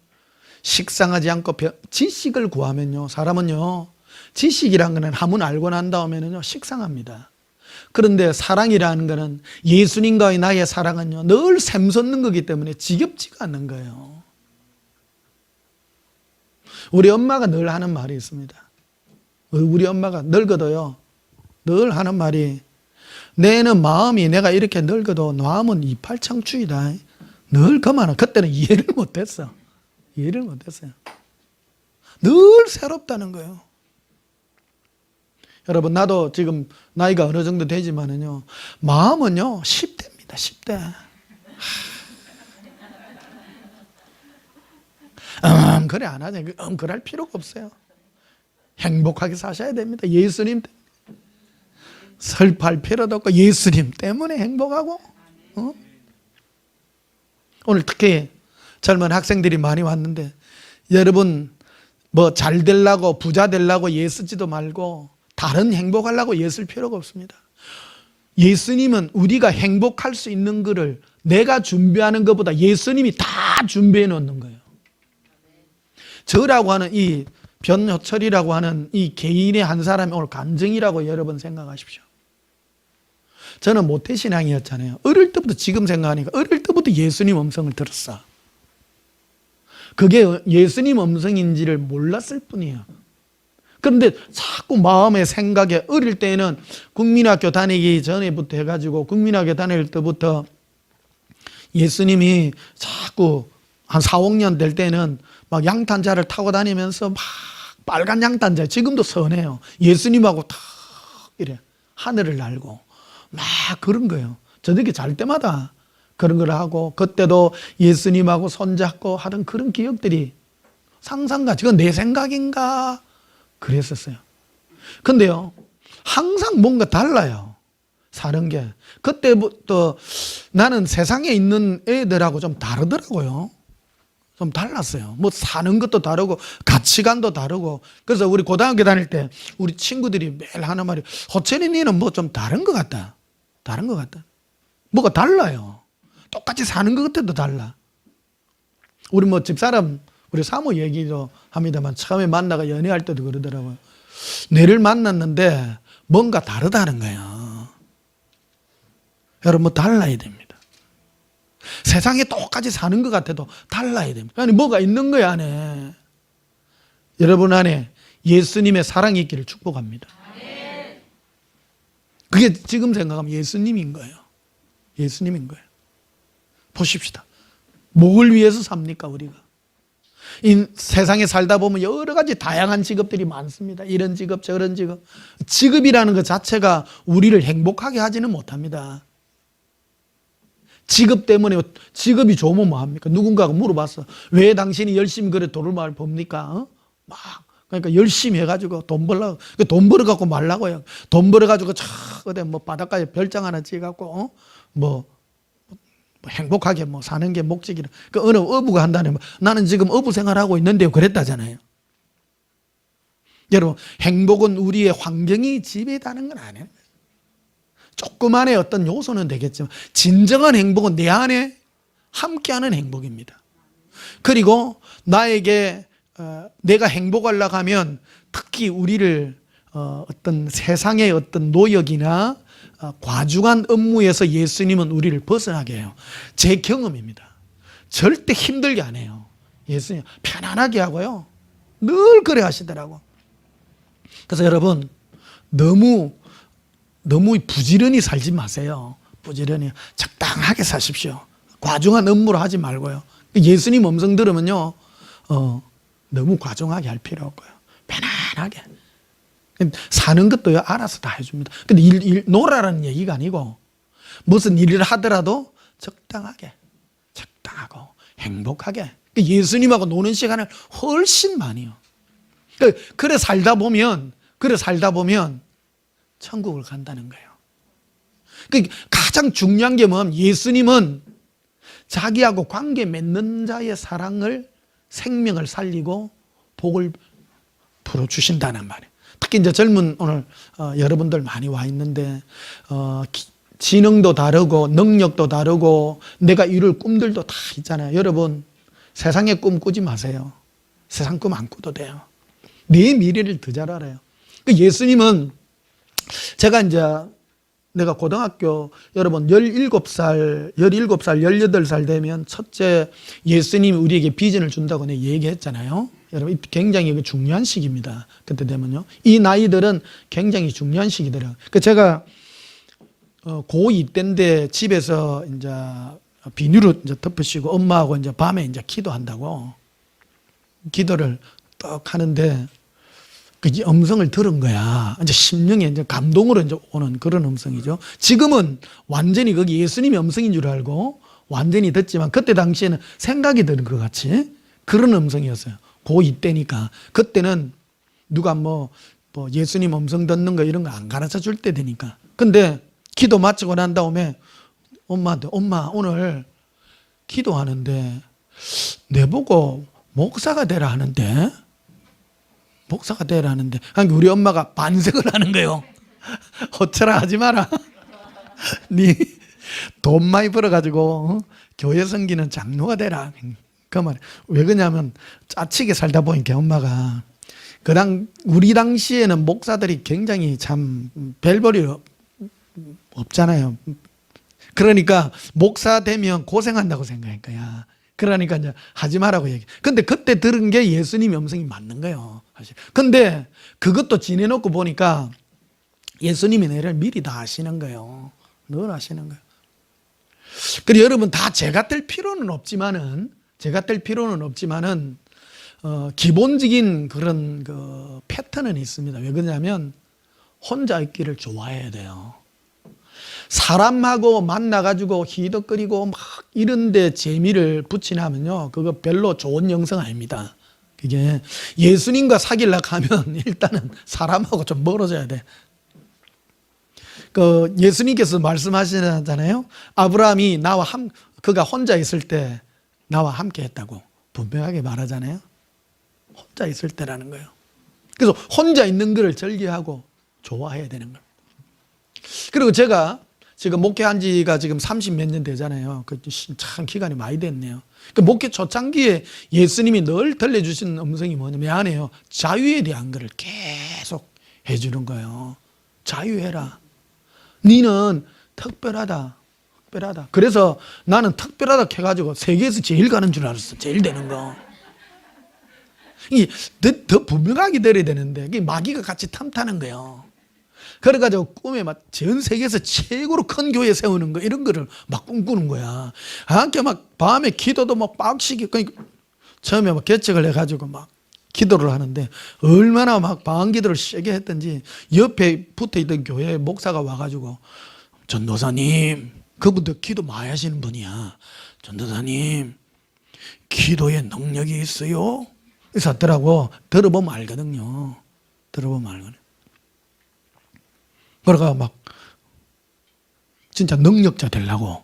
식상하지 않고 지식을 구하면요. 사람은요. 지식이란 거는 한번 알고 난 다음에는요. 식상합니다. 그런데 사랑이라는 거는 예수님과의 나의 사랑은요. 늘 샘솟는 거기 때문에 지겹지가 않는 거예요. 우리 엄마가 늘 하는 말이 있습니다. 우리 엄마가 늙어도요. 늘 하는 말이 내는 마음이 내가 이렇게 늙어도 마음은 이팔 청춘이다. 늘 그만은 그때는 이해를 못했어. 이해를 못했어요. 늘 새롭다는 거예요. 여러분 나도 지금 나이가 어느 정도 되지만은요. 마음은요. 10대입니다. 10대. 그래 안 하죠. 그럴 필요가 없어요. 행복하게 사셔야 됩니다. 예수님 때문에. 슬퍼할 필요도 없고 예수님 때문에 행복하고. 오늘 특히 젊은 학생들이 많이 왔는데 여러분 뭐 잘 되려고 부자 되려고 예쓰지도 말고 다른 행복하려고 예쓸 필요가 없습니다. 예수님은 우리가 행복할 수 있는 것을 내가 준비하는 것보다 예수님이 다 준비해 놓는 거예요. 저라고 하는 이 변효철이라고 하는 이 개인의 한 사람이 오늘 간증이라고 여러분 생각하십시오. 저는 모태신앙이었잖아요. 어릴 때부터 지금 생각하니까 어릴 때부터 예수님 음성을 들었어. 그게 예수님 음성인지를 몰랐을 뿐이에요. 그런데 자꾸 마음의 생각에 어릴 때는 국민학교 다니기 전에부터 해가지고 국민학교 다닐 때부터 예수님이 자꾸 한 4, 5년 될 때는 막 양탄자를 타고 다니면서 막 빨간 양탄자 지금도 선해요. 예수님하고 탁 이래 하늘을 날고 막 그런 거예요. 저녁에 잘 때마다 그런 걸 하고 그때도 예수님하고 손잡고 하던 그런 기억들이 상상같이 그건 내 생각인가 그랬었어요. 근데요 항상 뭔가 달라요. 사는 게 그때부터 나는 세상에 있는 애들하고 좀 다르더라고요. 좀 달랐어요. 뭐 사는 것도 다르고 가치관도 다르고. 그래서 우리 고등학교 다닐 때 우리 친구들이 매일 하는 말이 호철이 니는 뭐 좀 다른 것 같다. 다른 것 같다. 뭐가 달라요. 똑같이 사는 것 같아도 달라. 우리 뭐 집사람 우리 사모 얘기도 합니다만 처음에 만나가 연애할 때도 그러더라고요. 내를 만났는데 뭔가 다르다는 거예요. 여러분 뭐 달라야 됩니다. 세상에 똑같이 사는 것 같아도 달라야 됩니다. 아니 뭐가 있는 거야 안에. 여러분 안에 예수님의 사랑이 있기를 축복합니다. 그게 지금 생각하면 예수님인 거예요. 예수님인 거예요. 보십시다. 뭘 위해서 삽니까 우리가. 이 세상에 살다 보면 여러 가지 다양한 직업들이 많습니다. 이런 직업 저런 직업. 직업이라는 것 자체가 우리를 행복하게 하지는 못합니다. 직업 때문에 직업이 좋으면 뭐합니까? 누군가가 물어봤어. 왜 당신이 열심히 그래 돈을 많이 법니까? 막 그러니까 열심히 해가지고 돈 벌라고 돈 벌어갖고 말라고요. 돈 벌어가지고 어디 뭐 바닷가에 별장 하나 지어갖고 뭐 행복하게 뭐 사는 게 목적이라. 그 어느 어부가 한다네. 나는 지금 어부 생활하고 있는데요. 그랬다잖아요. 여러분 행복은 우리의 환경이 지배다는 건 아니에요. 조그만의 어떤 요소는 되겠지만 진정한 행복은 내 안에 함께하는 행복입니다. 그리고 나에게 내가 행복하려고 하면 특히 우리를 어떤 세상의 어떤 노역이나 과중한 업무에서 예수님은 우리를 벗어나게 해요. 제 경험입니다. 절대 힘들게 안 해요. 예수님 편안하게 하고요. 늘 그래 하시더라고. 그래서 여러분 너무 부지런히 살지 마세요. 부지런히 적당하게 사십시오. 과중한 업무를 하지 말고요. 예수님 음성 들으면요. 너무 과정하게 할 필요 없고요. 편안하게. 사는 것도 알아서 다 해줍니다. 근데 놀아라는 얘기가 아니고 무슨 일을 하더라도 적당하게, 적당하고 행복하게. 예수님하고 노는 시간을 훨씬 많이요. 그래 살다 보면 천국을 간다는 거예요. 가장 중요한 게 뭐냐면 예수님은 자기하고 관계 맺는 자의 사랑을 생명을 살리고 복을 풀어주신다는 말이에요. 특히 이제 젊은 오늘 여러분들 많이 와 있는데 지능도 다르고 능력도 다르고 내가 이룰 꿈들도 다 있잖아요. 여러분 세상의 꿈 꾸지 마세요. 세상 꿈 안 꾸도 돼요. 내 미래를 더 잘 알아요. 예수님은 제가 이제 내가 고등학교 여러분 17살, 18살 되면 첫째 예수님이 우리에게 비전을 준다고 내가 얘기했잖아요. 여러분 굉장히 중요한 시기입니다. 그때 되면요. 이 나이들은 굉장히 중요한 시기더라고요. 제가 고2 때인데 집에서 이제 비닐로 이제 덮으시고 엄마하고 이제 밤에 이제 기도한다고 기도를 떡 하는데 그 음성을 들은 거야. 이제 심령에 이제 감동으로 이제 오는 그런 음성이죠. 지금은 완전히 거기 예수님의 음성인 줄 알고 완전히 듣지만 그때 당시에는 생각이 드는 것 같이 그런 음성이었어요. 고2 때니까. 그때는 누가 뭐 예수님 음성 듣는 거 이런 거 안 가르쳐 줄 때 되니까. 근데 기도 마치고 난 다음에 엄마한테 엄마 오늘 기도하는데 내보고 목사가 되라 하는데 목사가 되라 하는데 우리 엄마가 반색을 하는 거예요. 어쩌라 하지 마라. 네 돈 많이 벌어가지고 교회 섬기는 장로가 되라. 그 말. 왜 그러냐면 짜치게 살다 보니까 엄마가 우리 당시에는 목사들이 굉장히 참 별볼이 없잖아요. 그러니까 목사 되면 고생한다고 생각할 거야. 그러니까 이제 하지 말라고 얘기. 근데 그때 들은 게 예수님의 음성이 맞는 거예요. 사실. 근데 그것도 지내놓고 보니까 예수님이 내를 미리 다 아시는 거예요. 늘 아시는 거예요. 그리고 여러분 다 제가 될 필요는 없지만은 기본적인 그런 그 패턴은 있습니다. 왜 그러냐면 혼자 있기를 좋아해야 돼요. 사람하고 만나가지고 희덕거리고 막 이런데 재미를 붙이냐면요, 그거 별로 좋은 영성 아닙니다. 그게 예수님과 사귀려고 하면 일단은 사람하고 좀 멀어져야 돼. 그 예수님께서 말씀하시잖아요. 아브라함이 그가 혼자 있을 때 나와 함께 했다고 분명하게 말하잖아요. 혼자 있을 때라는 거예요. 그래서 혼자 있는 것을 즐겨하고 좋아해야 되는 거예요. 그리고 제가 지금 목회한 지가 지금 30몇 년 되잖아요. 참 기간이 많이 됐네요. 그 목회 초창기에 예수님이 늘 들려주신 음성이 뭐냐면 미안해요. 자유에 대한 것을 계속 해주는 거예요. 자유해라. 너는 특별하다. 그래서 나는 특별하다 해가지고 세계에서 제일 가는 줄 알았어. 제일 되는 거. 이게 더 분명하게 들어야 되는데 이게 마귀가 같이 탐타는 거예요. 그래가지고 꿈에 막 전 세계에서 최고로 큰 교회 세우는 거 이런 거를 막 꿈꾸는 거야. 함께 막 밤에 기도도 막 빡시게 그러니까 처음에 막 개척을 해가지고 막 기도를 하는데 얼마나 막 방언 기도를 세게 했던지 옆에 붙어있던 교회 목사가 와가지고 전도사님, 그분도 기도 많이 하시는 분이야. 전도사님, 기도에 능력이 있어요? 그래서 하더라고. 들어보면 알거든요. 그러니까 막 진짜 능력자 되려고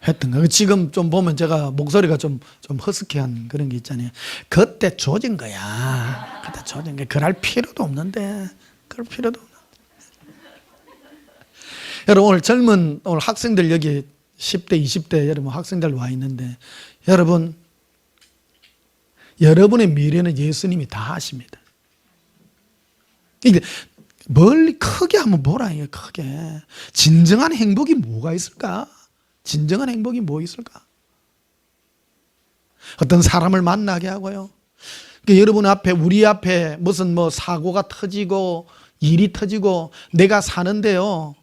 했던 거예요. 지금 좀 보면 제가 목소리가 좀 허스키한 그런 게 있잖아요. 그때 조진 거야. 그럴 필요도 없는데. 여러분 오늘 학생들 여기 10대 20대 여러분 학생들 와 있는데 여러분 여러분의 미래는 예수님이 다 아십니다. 이게 멀리 크게 한번 보라. 이게 크게. 진정한 행복이 뭐가 있을까? 어떤 사람을 만나게 하고요. 그러니까 여러분 앞에 우리 앞에 무슨 뭐 사고가 터지고 일이 터지고 내가 사는데요.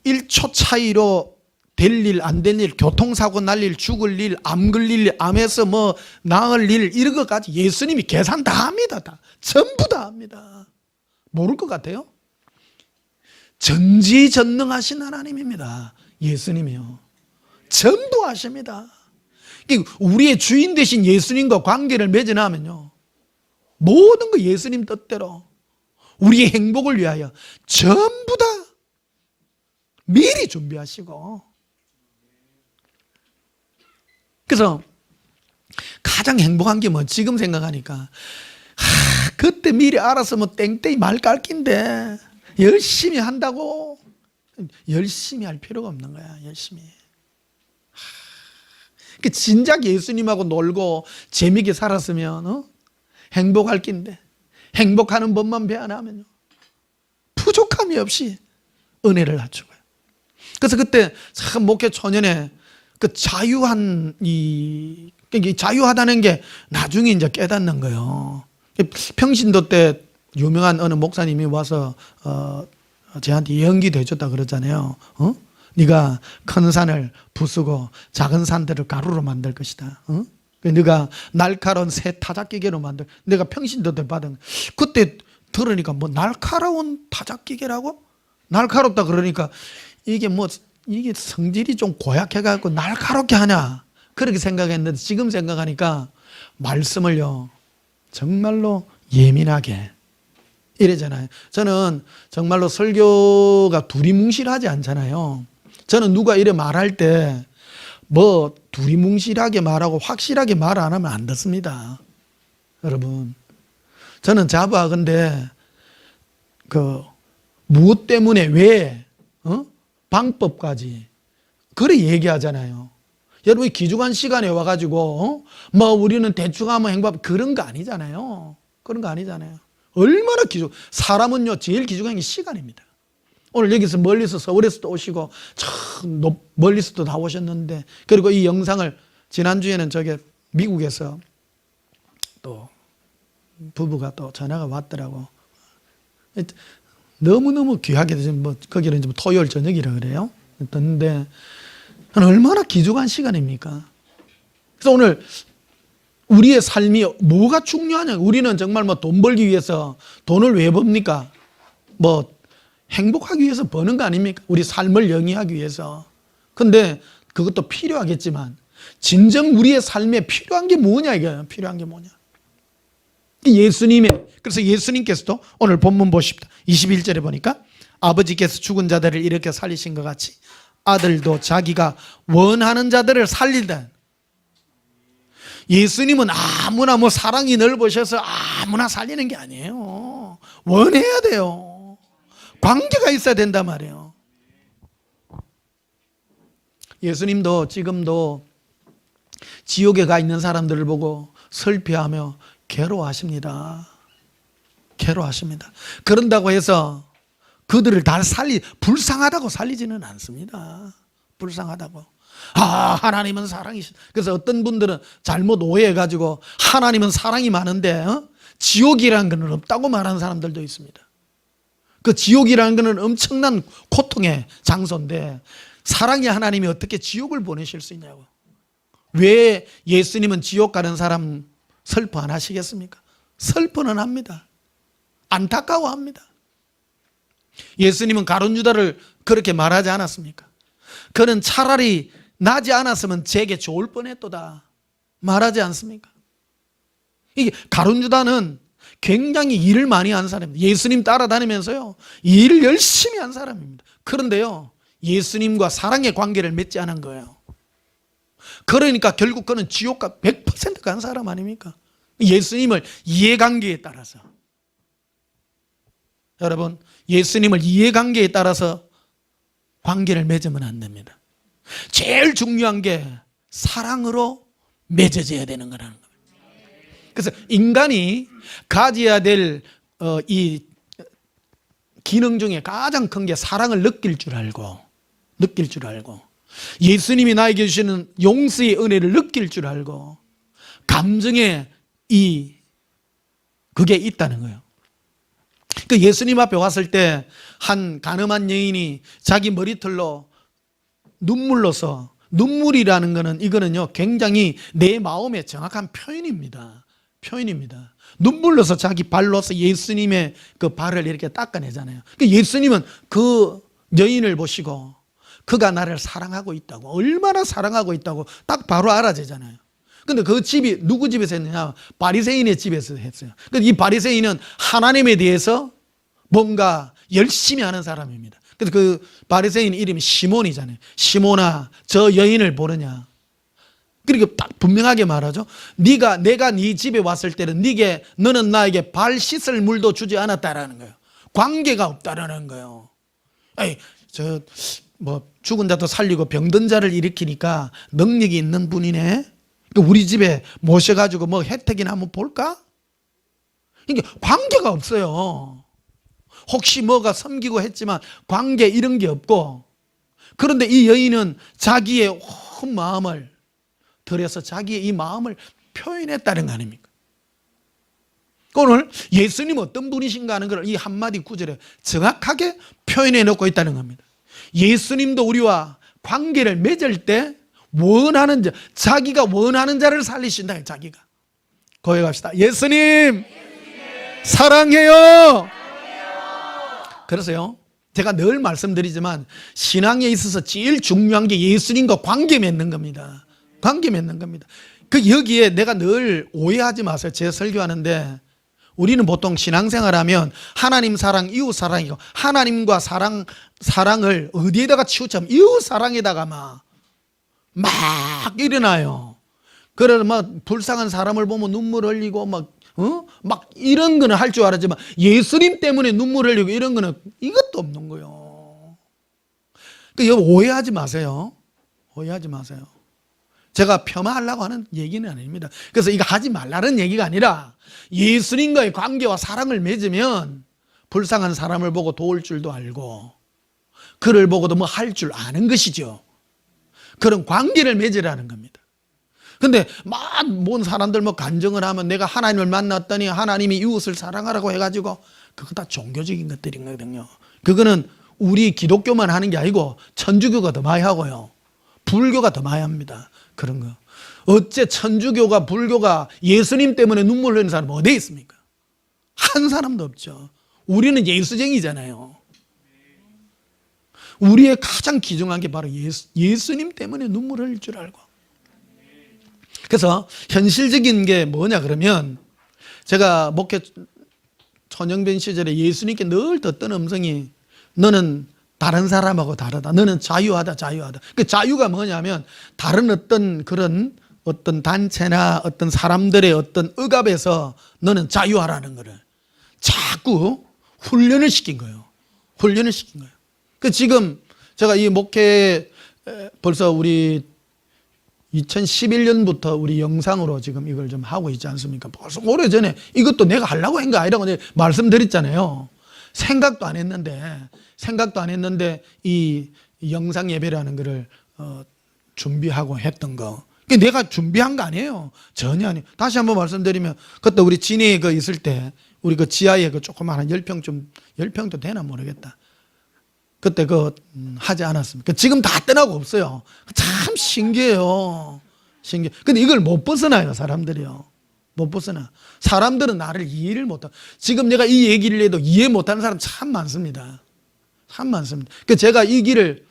1초 차이로 될 일, 안 될 일, 교통사고 날 일, 죽을 일, 암 걸릴 일, 암에서 뭐 나을 일, 이런 것까지 예수님이 계산 다 합니다. 다. 전부 다 합니다. 모를 것 같아요? 전지전능하신 하나님입니다. 예수님이요. 전부 아십니다. 우리의 주인 되신 예수님과 관계를 맺어나면요, 모든 거 예수님 뜻대로 우리의 행복을 위하여 전부 다 미리 준비하시고, 그래서 가장 행복한 게 뭐 지금 생각하니까 그때 미리 알았으면 땡땡이 말 깔긴데 열심히 한다고 열심히 할 필요가 없는 거야. 열심히. 진작 예수님하고 놀고 재미있게 살았으면 행복할 낀데 행복하는 법만 배워나면요 부족함이 없이 은혜를 갖추고요. 그래서 그때 참 목회 초년에 그 자유하다는 게 나중에 이제 깨닫는 거예요. 평신도 때 유명한 어느 목사님이 와서 저한테 예언기도 해줬다 그러잖아요. 네가 큰 산을 부수고 작은 산들을 가루로 만들 것이다. 네가 날카로운 새 타작기계로 만들. 내가 평신도 때 받은. 그때 들으니까 뭐 날카로운 타작기계라고? 날카롭다 그러니까 이게 성질이 좀 고약해갖고 날카롭게 하냐 그렇게 생각했는데 지금 생각하니까 말씀을요 정말로 예민하게 이래잖아요. 저는 정말로 설교가 두리뭉실하지 않잖아요. 저는 누가 이래 말할 때 뭐 두리뭉실하게 말하고 확실하게 말 안 하면 안 듣습니다. 여러분, 저는 자부하건대 무엇 때문에 왜 방법까지 그래 얘기하잖아요. 여러분이 기주간 시간에 와가지고 뭐 우리는 대충 하면 행복 그런 거 아니잖아요. 그런 거 아니잖아요. 얼마나 사람은요 제일 기주간 게 시간입니다. 오늘 여기서 멀리서 서울에서도 오시고 참 멀리서도 다 오셨는데, 그리고 이 영상을 지난주에는 미국에서 또 부부가 또 전화가 왔더라고. 너무너무 귀하게 거기는 좀 토요일 저녁이라 그래요. 듣는데 얼마나 귀중한 시간입니까? 그래서 오늘 우리의 삶이 뭐가 중요하냐? 우리는 정말 돈 벌기 위해서 돈을 왜 법니까? 행복하기 위해서 버는 거 아닙니까? 우리 삶을 영위하기 위해서. 근데 그것도 필요하겠지만 진정 우리의 삶에 필요한 게 뭐냐 이거예요. 필요한 게 뭐냐? 그래서 예수님께서도 오늘 본문 보십시다. 21절에 보니까 아버지께서 죽은 자들을 이렇게 살리신 것 같이 아들도 자기가 원하는 자들을 살린다. 예수님은 아무나 사랑이 넓으셔서 아무나 살리는 게 아니에요. 원해야 돼요. 관계가 있어야 된단 말이에요. 예수님도 지금도 지옥에 가 있는 사람들을 보고 슬퍼하며 괴로워하십니다. 괴로워하십니다. 그런다고 해서 그들을 다 불쌍하다고 살리지는 않습니다. 불쌍하다고. 하나님은 사랑이시다. 그래서 어떤 분들은 잘못 오해해가지고 하나님은 사랑이 많은데 지옥이라는 건 없다고 말하는 사람들도 있습니다. 그 지옥이라는 것은 엄청난 고통의 장소인데 사랑의 하나님이 어떻게 지옥을 보내실 수 있냐고. 왜 예수님은 지옥 가는 사람 슬퍼 안 하시겠습니까? 슬퍼는 합니다. 안타까워합니다. 예수님은 가룟 유다를 그렇게 말하지 않았습니까? 그는 차라리 나지 않았으면 제게 좋을 뻔했도다 말하지 않습니까? 이게 가룟 유다는 굉장히 일을 많이 한 사람입니다. 예수님 따라다니면서요 일을 열심히 한 사람입니다. 그런데요 예수님과 사랑의 관계를 맺지 않은 거예요. 그러니까 결국 그는 지옥가 100% 간 사람 아닙니까? 예수님을 이해관계에 따라서. 여러분, 예수님을 이해관계에 따라서 관계를 맺으면 안 됩니다. 제일 중요한 게 사랑으로 맺어져야 되는 거라는 거예요. 그래서 인간이 가져야 될 이 기능 중에 가장 큰 게 사랑을 느낄 줄 알고 예수님이 나에게 주시는 용서의 은혜를 느낄 줄 알고 감정에 그게 있다는 거예요. 그 예수님 앞에 왔을 때 한 가늠한 여인이 자기 머리털로 눈물로서, 눈물이라는 거는 이거는요 굉장히 내 마음의 정확한 표현입니다. 표현입니다. 눈물로서 자기 발로서 예수님의 그 발을 이렇게 닦아내잖아요. 예수님은 그 여인을 보시고 그가 나를 사랑하고 있다고, 얼마나 사랑하고 있다고 딱 바로 알아채잖아요. 근데 그 집이 누구 집에서 했느냐? 바리새인의 집에서 했어요. 근데 이 바리새인은 하나님에 대해서 뭔가 열심히 하는 사람입니다. 그래서 그 바리새인 이름이 시몬이잖아요. 시몬아, 저 여인을 보느냐? 그리고 딱 분명하게 말하죠. 내가 네 집에 왔을 때는 너는 나에게 발 씻을 물도 주지 않았다라는 거예요. 관계가 없다라는 거예요. 에이, 죽은 자도 살리고 병든 자를 일으키니까 능력이 있는 분이네. 우리 집에 모셔가지고 뭐 혜택이나 한번 볼까? 이게 관계가 없어요. 혹시 뭐가 섬기고 했지만 관계 이런 게 없고, 그런데 이 여인은 자기의 온 마음을 들여서 자기의 이 마음을 표현했다는 거 아닙니까? 오늘 예수님 어떤 분이신가 하는 걸 이 한마디 구절에 정확하게 표현해 놓고 있다는 겁니다. 예수님도 우리와 관계를 맺을 때 자기가 원하는 자를 살리신다. 자기가 고백합시다. 예수님 사랑해요. 그래서요, 제가 늘 말씀드리지만 신앙에 있어서 제일 중요한 게 예수님과 관계 맺는 겁니다. 관계 맺는 겁니다. 여기에 내가 늘 오해하지 마세요. 제 설교하는데 우리는 보통 신앙생활하면 하나님 사랑, 이웃 사랑이고, 하나님과 사랑을 어디에다가 치우치면 이웃 사랑에다가 막 일어나요. 그래서 막 불쌍한 사람을 보면 눈물 흘리고 막 이런 거는 할 줄 알았지만 예수님 때문에 눈물 흘리고 이런 거는 이것도 없는 거예요. 그러니까 오해하지 마세요. 오해하지 마세요. 제가 폄하하려고 하는 얘기는 아닙니다. 그래서 이거 하지 말라는 얘기가 아니라 예수님과의 관계와 사랑을 맺으면 불쌍한 사람을 보고 도울 줄도 알고 그를 보고도 뭐 할 줄 아는 것이죠. 그런 관계를 맺으라는 겁니다. 근데 뭔 사람들 간증을 하면 내가 하나님을 만났더니 하나님이 이웃을 사랑하라고 해가지고 그거 다 종교적인 것들이거든요. 그거는 우리 기독교만 하는 게 아니고 천주교가 더 많이 하고요. 불교가 더 많이 합니다. 그런 거. 어째 천주교가 불교가 예수님 때문에 눈물 흘리는 사람 어디에 있습니까? 한 사람도 없죠. 우리는 예수쟁이잖아요. 우리의 가장 귀중한 게 바로 예수님 때문에 눈물 흘릴 줄 알고. 그래서 현실적인 게 뭐냐 그러면, 제가 목회 천영변 시절에 예수님께 늘 듣던 음성이 너는 다른 사람하고 다르다. 너는 자유하다. 그 자유가 뭐냐면 다른 어떤 단체나 어떤 사람들의 어떤 억압에서 너는 자유하라는 거를 자꾸 훈련을 시킨 거예요. 훈련을 시킨 거예요. 지금 제가 이 목회 벌써 우리 2011년부터 우리 영상으로 지금 이걸 좀 하고 있지 않습니까? 벌써 오래전에 이것도 내가 하려고 한 거 아니라고 말씀드렸잖아요. 생각도 안 했는데 이 영상 예배라는 거를 준비하고 했던 거. 내가 준비한 거 아니에요. 전혀 아니에요. 다시 한번 말씀드리면 그때 우리 진해에 있을 때 우리 지하에 조그마한 10평도 되나 모르겠다. 그때 하지 않았습니까? 지금 다 떠나고 없어요. 참 신기해요. 근데 이걸 못 벗어나요, 사람들이요. 못 벗어나. 사람들은 나를 이해를 못하고. 지금 내가 이 얘기를 해도 이해 못하는 사람 참 많습니다. 참 많습니다. 제가 이 길을,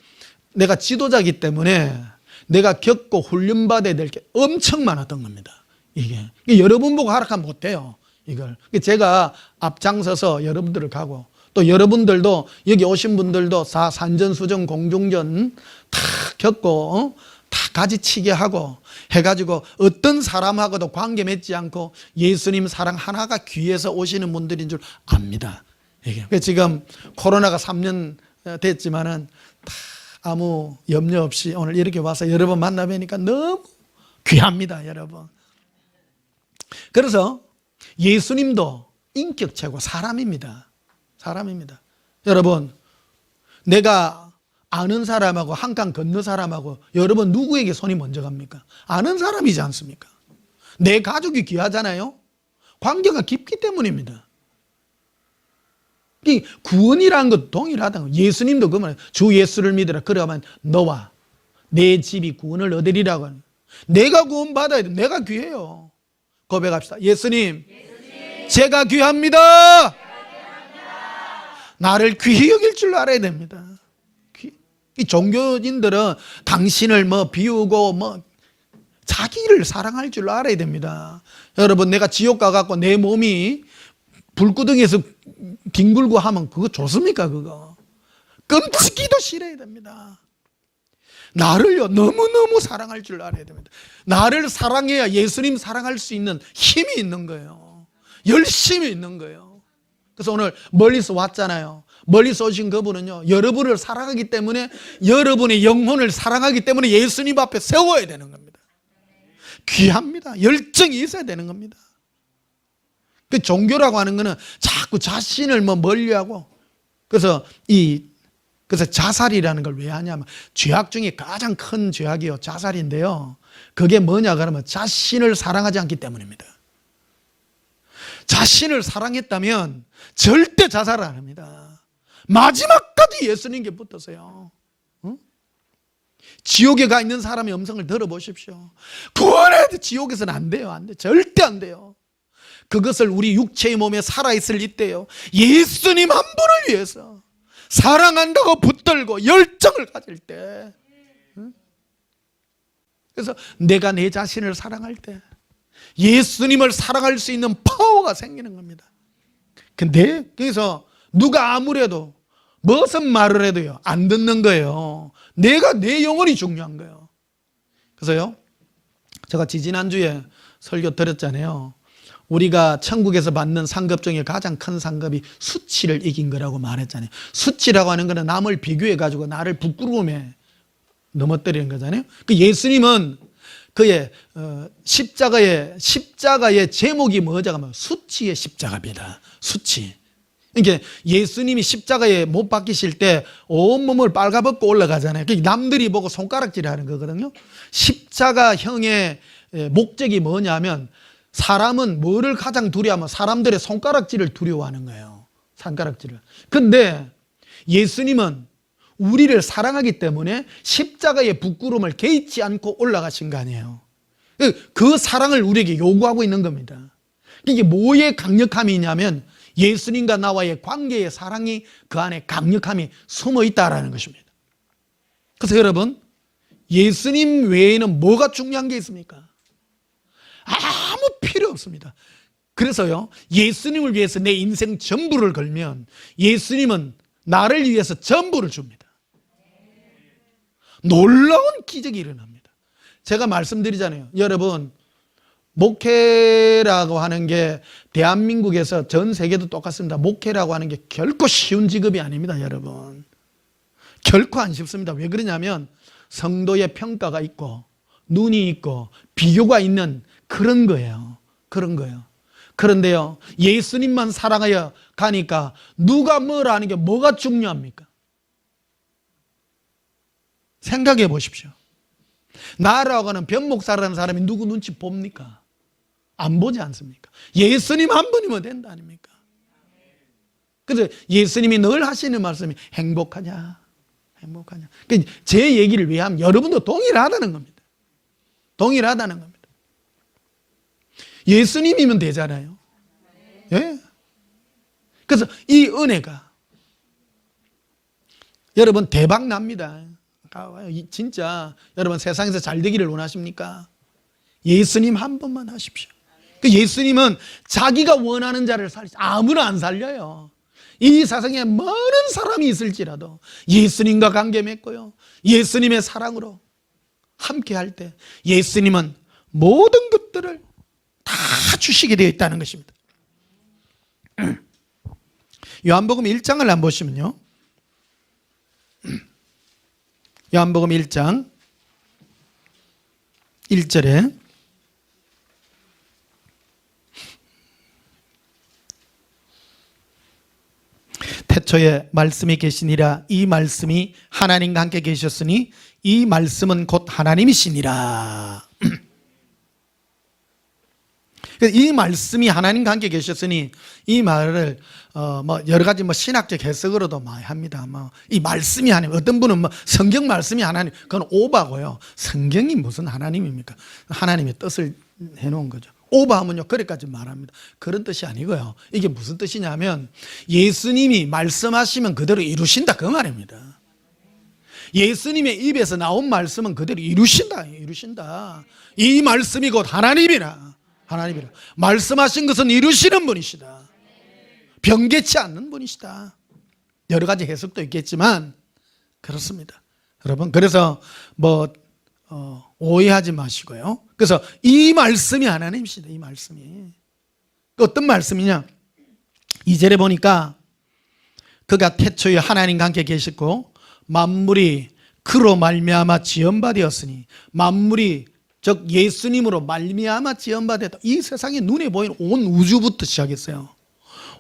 내가 지도자이기 때문에 내가 겪고 훈련받아야 될 게 엄청 많았던 겁니다. 이게 여러분 보고 하락하면 못해요. 이걸. 제가 앞장서서 여러분들을 가고, 또 여러분들도 여기 오신 분들도 산전수전 공중전 다 겪고 다 가지치게 하고 해가지고 어떤 사람하고도 관계 맺지 않고 예수님 사랑 하나가 귀해서 오시는 분들인 줄 압니다. 이게 지금 코로나가 3년 됐지만은 다 아무 염려 없이 오늘 이렇게 와서 여러분 만나 뵈니까 너무 귀합니다, 여러분. 그래서 예수님도 인격 최고 사람입니다. 여러분, 내가 아는 사람하고 한 강 건너 사람하고 여러분 누구에게 손이 먼저 갑니까? 아는 사람이지 않습니까? 내 가족이 귀하잖아요. 관계가 깊기 때문입니다. 이 구원이라는 것 동일하다고. 예수님도 그 말이에요. 주 예수를 믿으라. 그러면 너와 내 집이 구원을 얻으리라고 하는, 내가 구원받아야 돼. 내가 귀해요. 고백합시다. 예수님, 제가 귀합니다. 나를 귀히 여길 줄 알아야 됩니다. 이 종교인들은 당신을 비우고 자기를 사랑할 줄 알아야 됩니다. 여러분, 내가 지옥 가갖고 내 몸이 불구덩이에서 뒹굴고 하면 그거 좋습니까? 그거 끔찍이도 싫어야 됩니다. 나를요 너무너무 사랑할 줄 알아야 됩니다. 나를 사랑해야 예수님 사랑할 수 있는 힘이 있는 거예요. 열심히 있는 거예요. 그래서 오늘 멀리서 왔잖아요. 멀리서 오신 그분은요, 여러분을 사랑하기 때문에, 여러분의 영혼을 사랑하기 때문에 예수님 앞에 세워야 되는 겁니다. 귀합니다. 열정이 있어야 되는 겁니다. 그 종교라고 하는 거는 자꾸 자신을 멀리하고, 그래서 자살이라는 걸 왜 하냐면, 죄악 중에 가장 큰 죄악이요, 자살인데요. 그게 뭐냐 그러면 자신을 사랑하지 않기 때문입니다. 자신을 사랑했다면 절대 자살을 안 합니다. 마지막까지 예수님께 붙었어요. 응? 지옥에 가 있는 사람의 음성을 들어보십시오. 구원해야 돼. 지옥에서는 안 돼요. 안 돼. 절대 안 돼요. 그것을 우리 육체의 몸에 살아있을 이때요, 예수님 한 분을 위해서 사랑한다고 붙들고 열정을 가질 때, 응? 그래서 내가 내 자신을 사랑할 때 예수님을 사랑할 수 있는 파워가 생기는 겁니다. 근데 그래서 누가 아무래도 무슨 말을 해도요 안 듣는 거예요. 내 영혼이 중요한 거예요. 그래서요, 제가 지지난주에 설교 드렸잖아요. 우리가 천국에서 받는 상급 중에 가장 큰 상급이 수치를 이긴 거라고 말했잖아요. 수치라고 하는 거는 남을 비교해 가지고 나를 부끄러움에 넘어뜨리는 거잖아요. 그 예수님은 그의 십자가의 제목이 뭐냐면 수치의 십자가입니다. 수치. 그러니까 예수님이 십자가에 못 박히실 때 온몸을 빨가벗고 올라가잖아요. 남들이 보고 손가락질 하는 거거든요. 십자가형의 목적이 뭐냐면, 사람은 뭐를 가장 두려워하면 사람들의 손가락질을 두려워하는 거예요. 손가락질을. 근데 예수님은 우리를 사랑하기 때문에 십자가의 부끄러움을 개의치 않고 올라가신 거 아니에요. 그 사랑을 우리에게 요구하고 있는 겁니다. 이게 뭐의 강력함이 있냐면, 예수님과 나와의 관계의 사랑이 그 안에 강력함이 숨어 있다라는 것입니다. 그래서 여러분, 예수님 외에는 뭐가 중요한 게 있습니까? 아무 필요 없습니다. 그래서요, 예수님을 위해서 내 인생 전부를 걸면 예수님은 나를 위해서 전부를 줍니다. 놀라운 기적이 일어납니다. 제가 말씀드리잖아요. 여러분, 목회라고 하는 게 대한민국에서 전 세계도 똑같습니다. 목회라고 하는 게 결코 쉬운 직업이 아닙니다. 여러분, 결코 안 쉽습니다. 왜 그러냐면 성도의 평가가 있고 눈이 있고 비교가 있는 그런 거예요. 그런 거예요. 그런데요, 예수님만 사랑하여 가니까 누가 뭐라 하는 게 뭐가 중요합니까? 생각해 보십시오. 나라고 하는 변목사라는 사람이 누구 눈치 봅니까? 안 보지 않습니까? 예수님 한 분이면 된다 아닙니까? 그래서 예수님이 늘 하시는 말씀이 행복하냐, 행복하냐. 제 얘기를 왜 하면 여러분도 동일하다는 겁니다. 동일하다는 겁니다. 예수님이면 되잖아요. 예? 그래서 이 은혜가 여러분 대박 납니다. 진짜 여러분 세상에서 잘 되기를 원하십니까? 예수님 한 번만 하십시오. 그 예수님은 자기가 원하는 자를 아무나 안 살려요. 이 세상에 많은 사람이 있을지라도 예수님과 관계 맺고요, 예수님의 사랑으로 함께 할 때 예수님은 모든 것들을 다 주시게 되어 있다는 것입니다. 요한복음 1장을 한번 보시면요, 요한복음 1장 1절에 태초에 말씀이 계시니라. 이 말씀이 하나님과 함께 계셨으니 이 말씀은 곧 하나님이시니라. 이 말씀이 하나님과 함께 계셨으니, 이 말을 뭐 여러 가지 뭐 신학적 해석으로도 많이 합니다. 뭐 이 말씀이 하나님, 어떤 분은 뭐 성경 말씀이 하나님, 그건 오바고요. 성경이 무슨 하나님입니까? 하나님의 뜻을 해놓은 거죠. 오바하면요, 그래까지 말합니다. 그런 뜻이 아니고요. 이게 무슨 뜻이냐면 예수님이 말씀하시면 그대로 이루신다, 그 말입니다. 예수님의 입에서 나온 말씀은 그대로 이루신다. 이 말씀이 곧 하나님이라. 말씀하신 것은 이루시는 분이시다. 변개치 않는 분이시다. 여러 가지 해석도 있겠지만 그렇습니다. 여러분, 그래서 뭐 오해하지 마시고요. 그래서 이 말씀이 하나님이시다. 이 말씀이 어떤 말씀이냐? 2절에 보니까 그가 태초에 하나님과 함께 계셨고 만물이 그로 말미암아 지은 바 되었으니, 만물이 즉 예수님으로 말미암아 지은 바 되었다. 이 세상에 눈에 보이는 온 우주부터 시작했어요.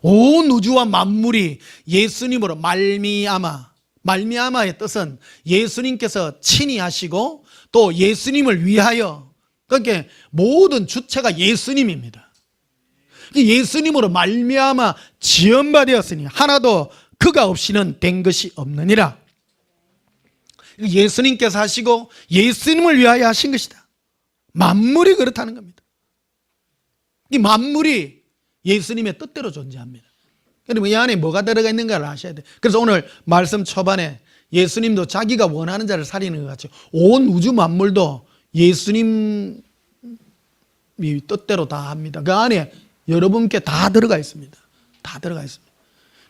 온 우주와 만물이 예수님으로 말미암아의 뜻은 예수님께서 친히 하시고 또 예수님을 위하여, 그러니까 모든 주체가 예수님입니다. 예수님으로 말미암아 지은 바 되었으니 하나도 그가 없이는 된 것이 없느니라. 예수님께서 하시고 예수님을 위하여 하신 것이다. 만물이 그렇다는 겁니다. 이 만물이 예수님의 뜻대로 존재합니다. 그러면 이 안에 뭐가 들어가 있는가를 아셔야 돼요. 그래서 오늘 말씀 초반에 예수님도 자기가 원하는 자를 살리는 것 같이 온 우주 만물도 예수님이 뜻대로 다 합니다. 그 안에 여러분께 다 들어가 있습니다. 다 들어가 있습니다.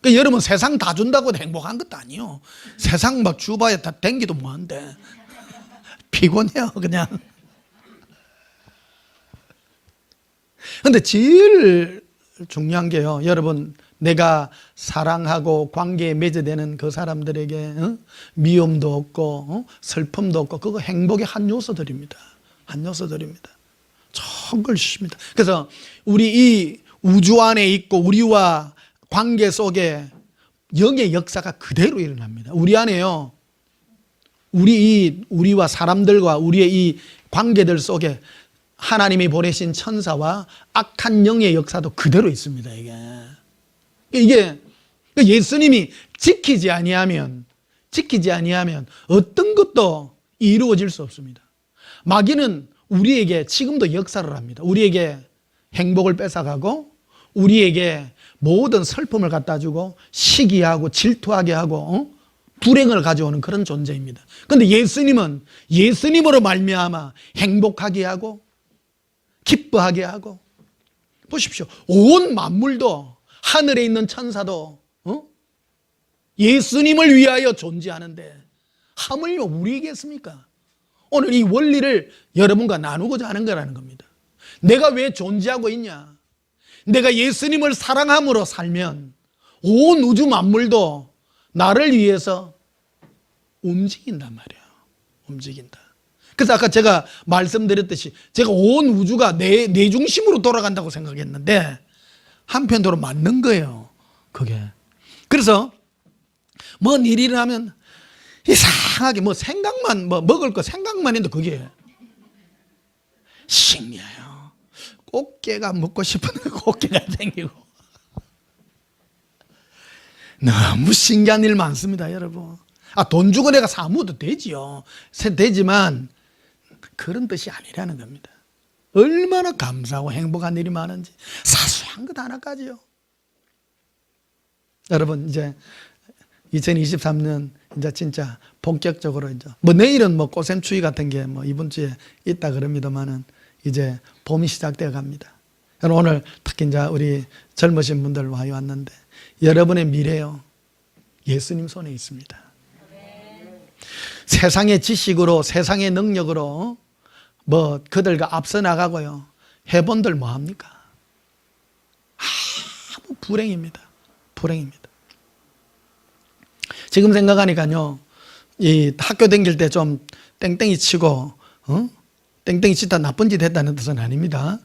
그러니까 여러분 세상 다 준다고 행복한 것도 아니에요. 세상 막 주봐야 다 댕기도 뭐한데 피곤해요 그냥. 근데 제일 중요한 게요, 여러분, 내가 사랑하고 관계에 맺어되는 그 사람들에게 미움도 없고 슬픔도 없고, 그거 행복의 한 요소들입니다. 한 요소들입니다. 좋은 걸 주십니다. 그래서 우리 이 우주 안에 있고 우리와 관계 속에 영의 역사가 그대로 일어납니다. 우리 안에요, 우리와 사람들과 우리의 이 관계들 속에 하나님이 보내신 천사와 악한 영의 역사도 그대로 있습니다. 이게 예수님이 지키지 아니하면 어떤 것도 이루어질 수 없습니다. 마귀는 우리에게 지금도 역사를 합니다. 우리에게 행복을 뺏어가고 우리에게 모든 슬픔을 갖다 주고 시기하고 질투하게 하고 불행을 가져오는 그런 존재입니다. 그런데 예수님은 예수님으로 말미암아 행복하게 하고 기뻐하게 하고, 보십시오, 온 만물도 하늘에 있는 천사도 예수님을 위하여 존재하는데 하물며 우리겠습니까? 오늘 이 원리를 여러분과 나누고자 하는 거라는 겁니다. 내가 왜 존재하고 있냐? 내가 예수님을 사랑함으로 살면 온 우주 만물도 나를 위해서 움직인단 말이에요. 움직인다. 그래서 아까 제가 말씀드렸듯이 제가 온 우주가 내 중심으로 돌아간다고 생각했는데 한편으로 맞는 거예요, 그게. 그래서 뭔 일이 일어나면 이상하게 뭐 생각만, 뭐 먹을 거 생각만 해도 그게 신기해요. 꽃게가 먹고 싶은데 꽃게가 생기고 너무 신기한 일 많습니다, 여러분. 돈 주고 내가 사모도 되지요. 되지만 그런 뜻이 아니라는 겁니다. 얼마나 감사하고 행복한 일이 많은지, 사소한 것 하나까지요. 여러분, 이제 2023년 이제 진짜 본격적으로 이제 뭐 내일은 뭐 꽃샘추위 같은 게 뭐 이번 주에 있다 그럽니다만은 이제 봄이 시작되어 갑니다. 오늘 특히 이제 우리 젊으신 분들 와 왔는데 여러분의 미래요, 예수님 손에 있습니다. 세상의 지식으로, 세상의 능력으로 뭐 그들과 앞서 나가고요, 해본들 뭐합니까? 아무 불행입니다. 지금 생각하니까요, 이 학교 다닐 때 좀 땡땡이 치고 땡땡이 치다 나쁜 짓 했다는 뜻은 아닙니다.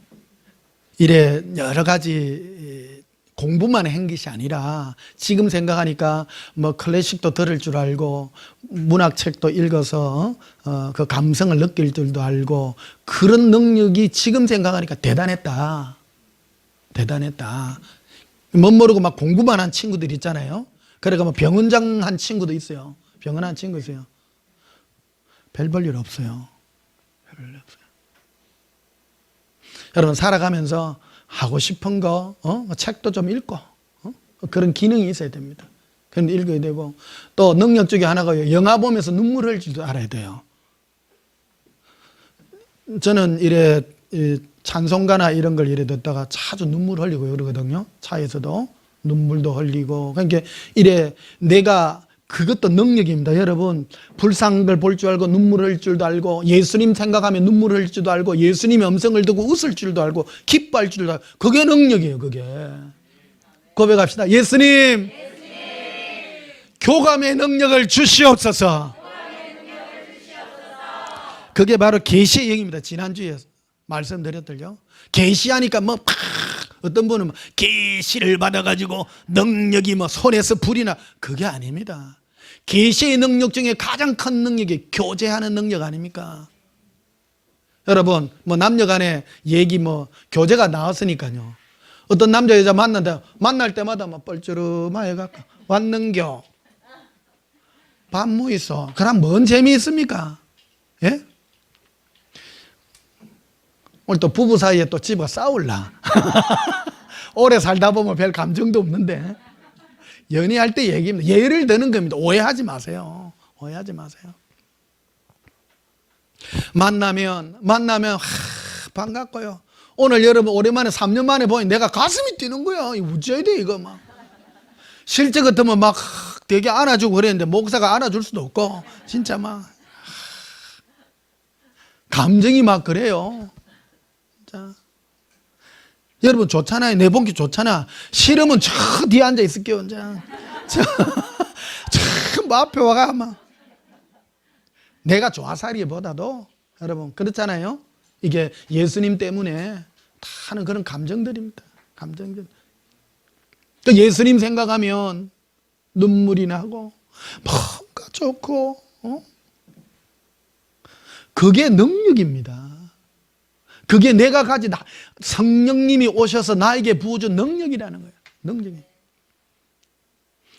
이래 여러 가지 공부만 한 것이 아니라 지금 생각하니까 뭐 클래식도 들을 줄 알고 문학책도 읽어서 그 감성을 느낄 줄도 알고, 그런 능력이 지금 생각하니까 대단했다. 못 모르고 막 공부만 한 친구들 있잖아요. 그래가 뭐 병원장 한 친구도 있어요. 병원 한 친구 있어요. 별 볼 일 없어요. 별 볼 일 없어요. 여러분 살아가면서 하고 싶은 거, 책도 좀 읽고, 그런 기능이 있어야 됩니다. 그런 읽어야 되고, 또 능력 중에 하나가 영화 보면서 눈물 흘릴 줄도 알아야 돼요. 저는 이래 찬송가나 이런 걸 이래 듣다가 자주 눈물 흘리고 그러거든요. 차에서도 눈물도 흘리고. 그러니까 이래 내가 그것도 능력입니다. 여러분 불쌍한 걸 볼 줄 알고 눈물 흘릴 줄도 알고, 예수님 생각하면 눈물 흘릴 줄도 알고, 예수님의 음성을 듣고 웃을 줄도 알고, 기뻐할 줄도 알고. 그게 능력이에요. 그게. 고백합시다. 예수님, 교감의 능력을 주시옵소서. 그게 바로 계시의 영입니다. 지난주에 말씀드렸더요. 계시하니까 뭐 어떤 분은 계시를 받아가지고 능력이 뭐 손에서 불이 나, 그게 아닙니다. 계시의 능력 중에 가장 큰 능력이 교제하는 능력 아닙니까? 여러분 뭐 남녀간에 얘기 뭐 교제가 나왔으니까요. 어떤 남자 여자 만날 때마다 막 뻘쭘하게 갖고 왔는겨, 밥 뭐 있어, 그럼 뭔 재미 있습니까? 예? 오늘 또 부부 사이에 또 집가 싸울라. 오래 살다 보면 별 감정도 없는데 연애할 때 얘기입니다. 예를 드는 겁니다. 오해하지 마세요. 오해하지 마세요. 만나면 반갑고요. 오늘 여러분 오랜만에 3년 만에 보니 내가 가슴이 뛰는 거야. 이거 어째야 돼 이거 막. 실제 같으면 막 되게 안아주고 그랬는데 목사가 안아줄 수도 없고 진짜 막 감정이 막 그래요. 자, 여러분 좋잖아요. 내본기 좋잖아. 싫으면 저 뒤에 앉아 있을게요. 저 앞에 와가 막 내가 좋아살이보다도 여러분 그렇잖아요. 이게 예수님 때문에 다 하는 그런 감정들입니다. 감정들. 그 예수님 생각하면 눈물이 나고 뭔가 좋고, 그게 능력입니다. 그게 내가 가진 성령님이 오셔서 나에게 부어준 능력이라는 거예요. 능력이.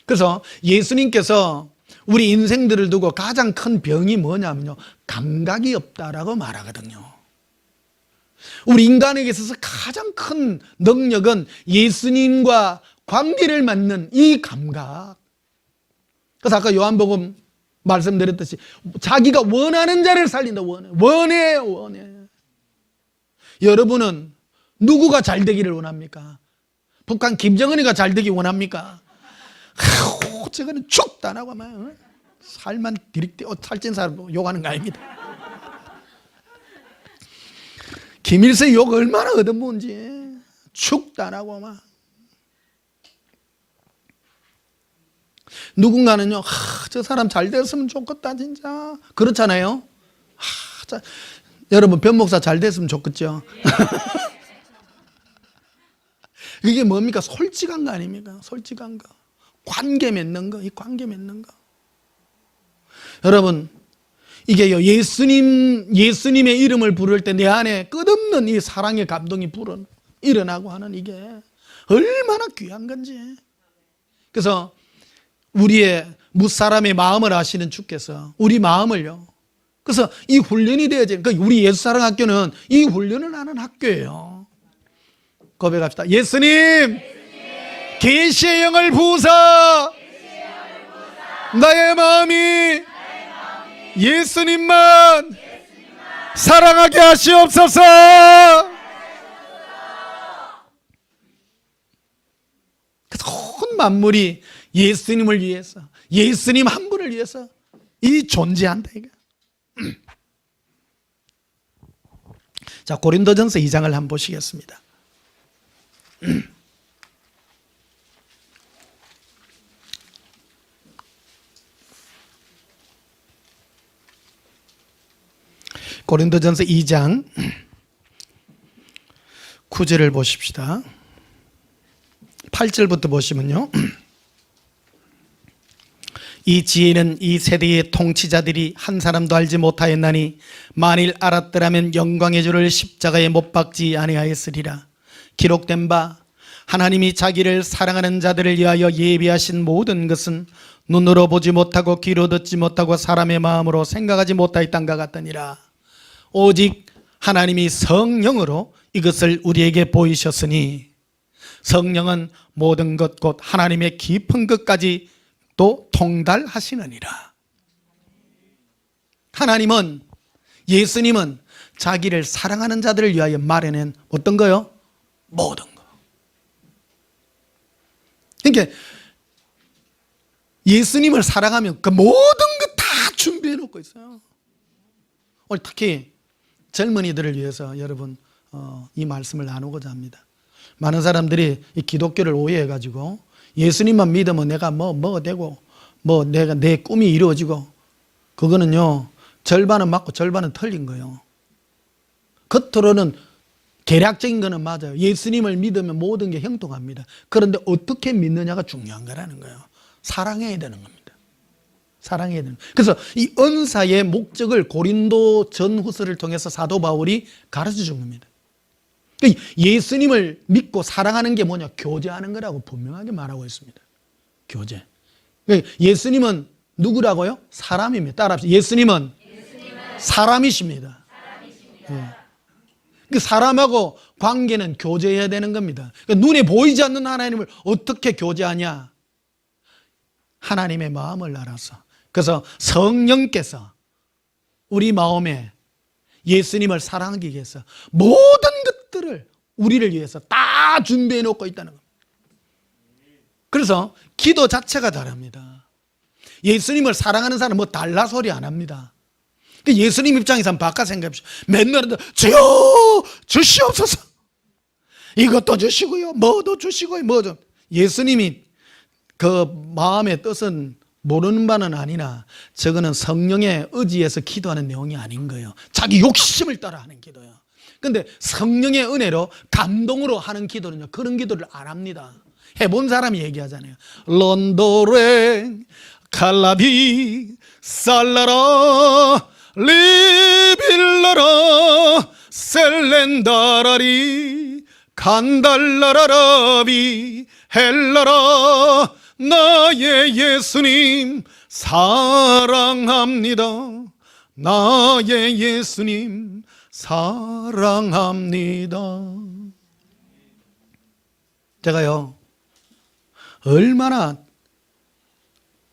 그래서 예수님께서 우리 인생들을 두고 가장 큰 병이 뭐냐면요, 감각이 없다라고 말하거든요. 우리 인간에게 있어서 가장 큰 능력은 예수님과 관계를 맺는 이 감각. 그래서 아까 요한복음 말씀드렸듯이 자기가 원하는 자를 살린다. 원해. 여러분은 누구가 잘 되기를 원합니까? 북한 김정은이가 잘 되기 원합니까? 저거는 죽도 안 하고 막 살만 디릭대 살찐 사람 욕하는 거 아닙니다. 김일성 욕 얼마나 얻어먹은지 죽도 안 하고 막. 누군가는요, 저 사람 잘 됐으면 좋겠다 진짜 그렇잖아요. 여러분 변목사 잘 됐으면 좋겠죠. 이게 뭡니까? 솔직한 거 아닙니까? 솔직한 거, 관계 맺는 거, 이 관계 맺는 거. 여러분 이게요, 예수님의 이름을 부를 때 내 안에 끝없는 이 사랑의 감동이 일어나고 하는 이게 얼마나 귀한 건지. 그래서 우리의 무사람의 마음을 아시는 주께서 우리 마음을요, 그래서 이 훈련이 되어야지. 그러니까 우리 예수사랑학교는 이 훈련을 하는 학교예요. 고백합시다. 예수님, 계시의 영을 부으사 나의 마음이 예수님만 사랑하게 하시옵소서. 그래서 온 만물이 예수님을 위해서, 예수님 한 분을 위해서 이 존재한다 이거. 자, 고린도전서 2장을 한번 보시겠습니다. 고린도전서 2장 9절을 보십시다. 8절부터 보시면요, 이 지혜는 이 세대의 통치자들이 한 사람도 알지 못하였나니 만일 알았더라면 영광의 주를 십자가에 못 박지 아니하였으리라. 기록된 바 하나님이 자기를 사랑하는 자들을 위하여 예비하신 모든 것은 눈으로 보지 못하고 귀로 듣지 못하고 사람의 마음으로 생각하지 못하였던가 같더니라. 오직 하나님이 성령으로 이것을 우리에게 보이셨으니 성령은 모든 것 곧 하나님의 깊은 것까지 또 통달하시느니라. 하나님은, 예수님은 자기를 사랑하는 자들을 위하여 마련한 어떤 거요? 모든 거. 그러니까 예수님을 사랑하면 그 모든 거 다 준비해 놓고 있어요. 오늘 특히 젊은이들을 위해서 여러분 이 말씀을 나누고자 합니다. 많은 사람들이 이 기독교를 오해해가지고 예수님만 믿으면 내가 뭐 되고 내가 내 꿈이 이루어지고, 그거는요 절반은 맞고 절반은 틀린 거예요. 겉으로는 계략적인 거는 맞아요. 예수님을 믿으면 모든 게 형통합니다. 그런데 어떻게 믿느냐가 중요한 거라는 거예요. 사랑해야 되는 겁니다. 사랑해야 되는 거예요. 그래서 이 은사의 목적을 고린도 전후서를 통해서 사도 바울이 가르쳐 준 겁니다. 예수님을 믿고 사랑하는 게 뭐냐? 교제하는 거라고 분명하게 말하고 있습니다. 교제. 예수님은 누구라고요? 사람입니다. 따라합시다. 예수님은 사람이십니다. 그 사람하고 관계는 교제해야 되는 겁니다. 그러니까 눈에 보이지 않는 하나님을 어떻게 교제하냐? 하나님의 마음을 알아서. 그래서 성령께서 우리 마음에 예수님을 사랑하기 위해서 모든 것들을 우리를 위해서 다 준비해 놓고 있다는 겁니다. 그래서 기도 자체가 다릅니다. 예수님을 사랑하는 사람은 뭐 달라 소리 안 합니다. 예수님 입장에서 한번 바꿔 생각해보시오. 맨날 주여 주시옵소서, 이것도 주시고요, 뭐도 주시고요, 뭐도. 예수님이 그 마음의 뜻은 모르는 바는 아니나 저거는 성령의 의지에서 기도하는 내용이 아닌 거예요. 자기 욕심을 따라 하는 기도예요. 근데 성령의 은혜로 감동으로 하는 기도는요, 그런 기도를 안 합니다. 해본 사람이 얘기하잖아요. 론도레 칼라비 살라라 리빌라라 셀렌다라리 간달라라라비 헬라라 나의 예수님 사랑합니다. 나의 예수님 사랑합니다. 제가요 얼마나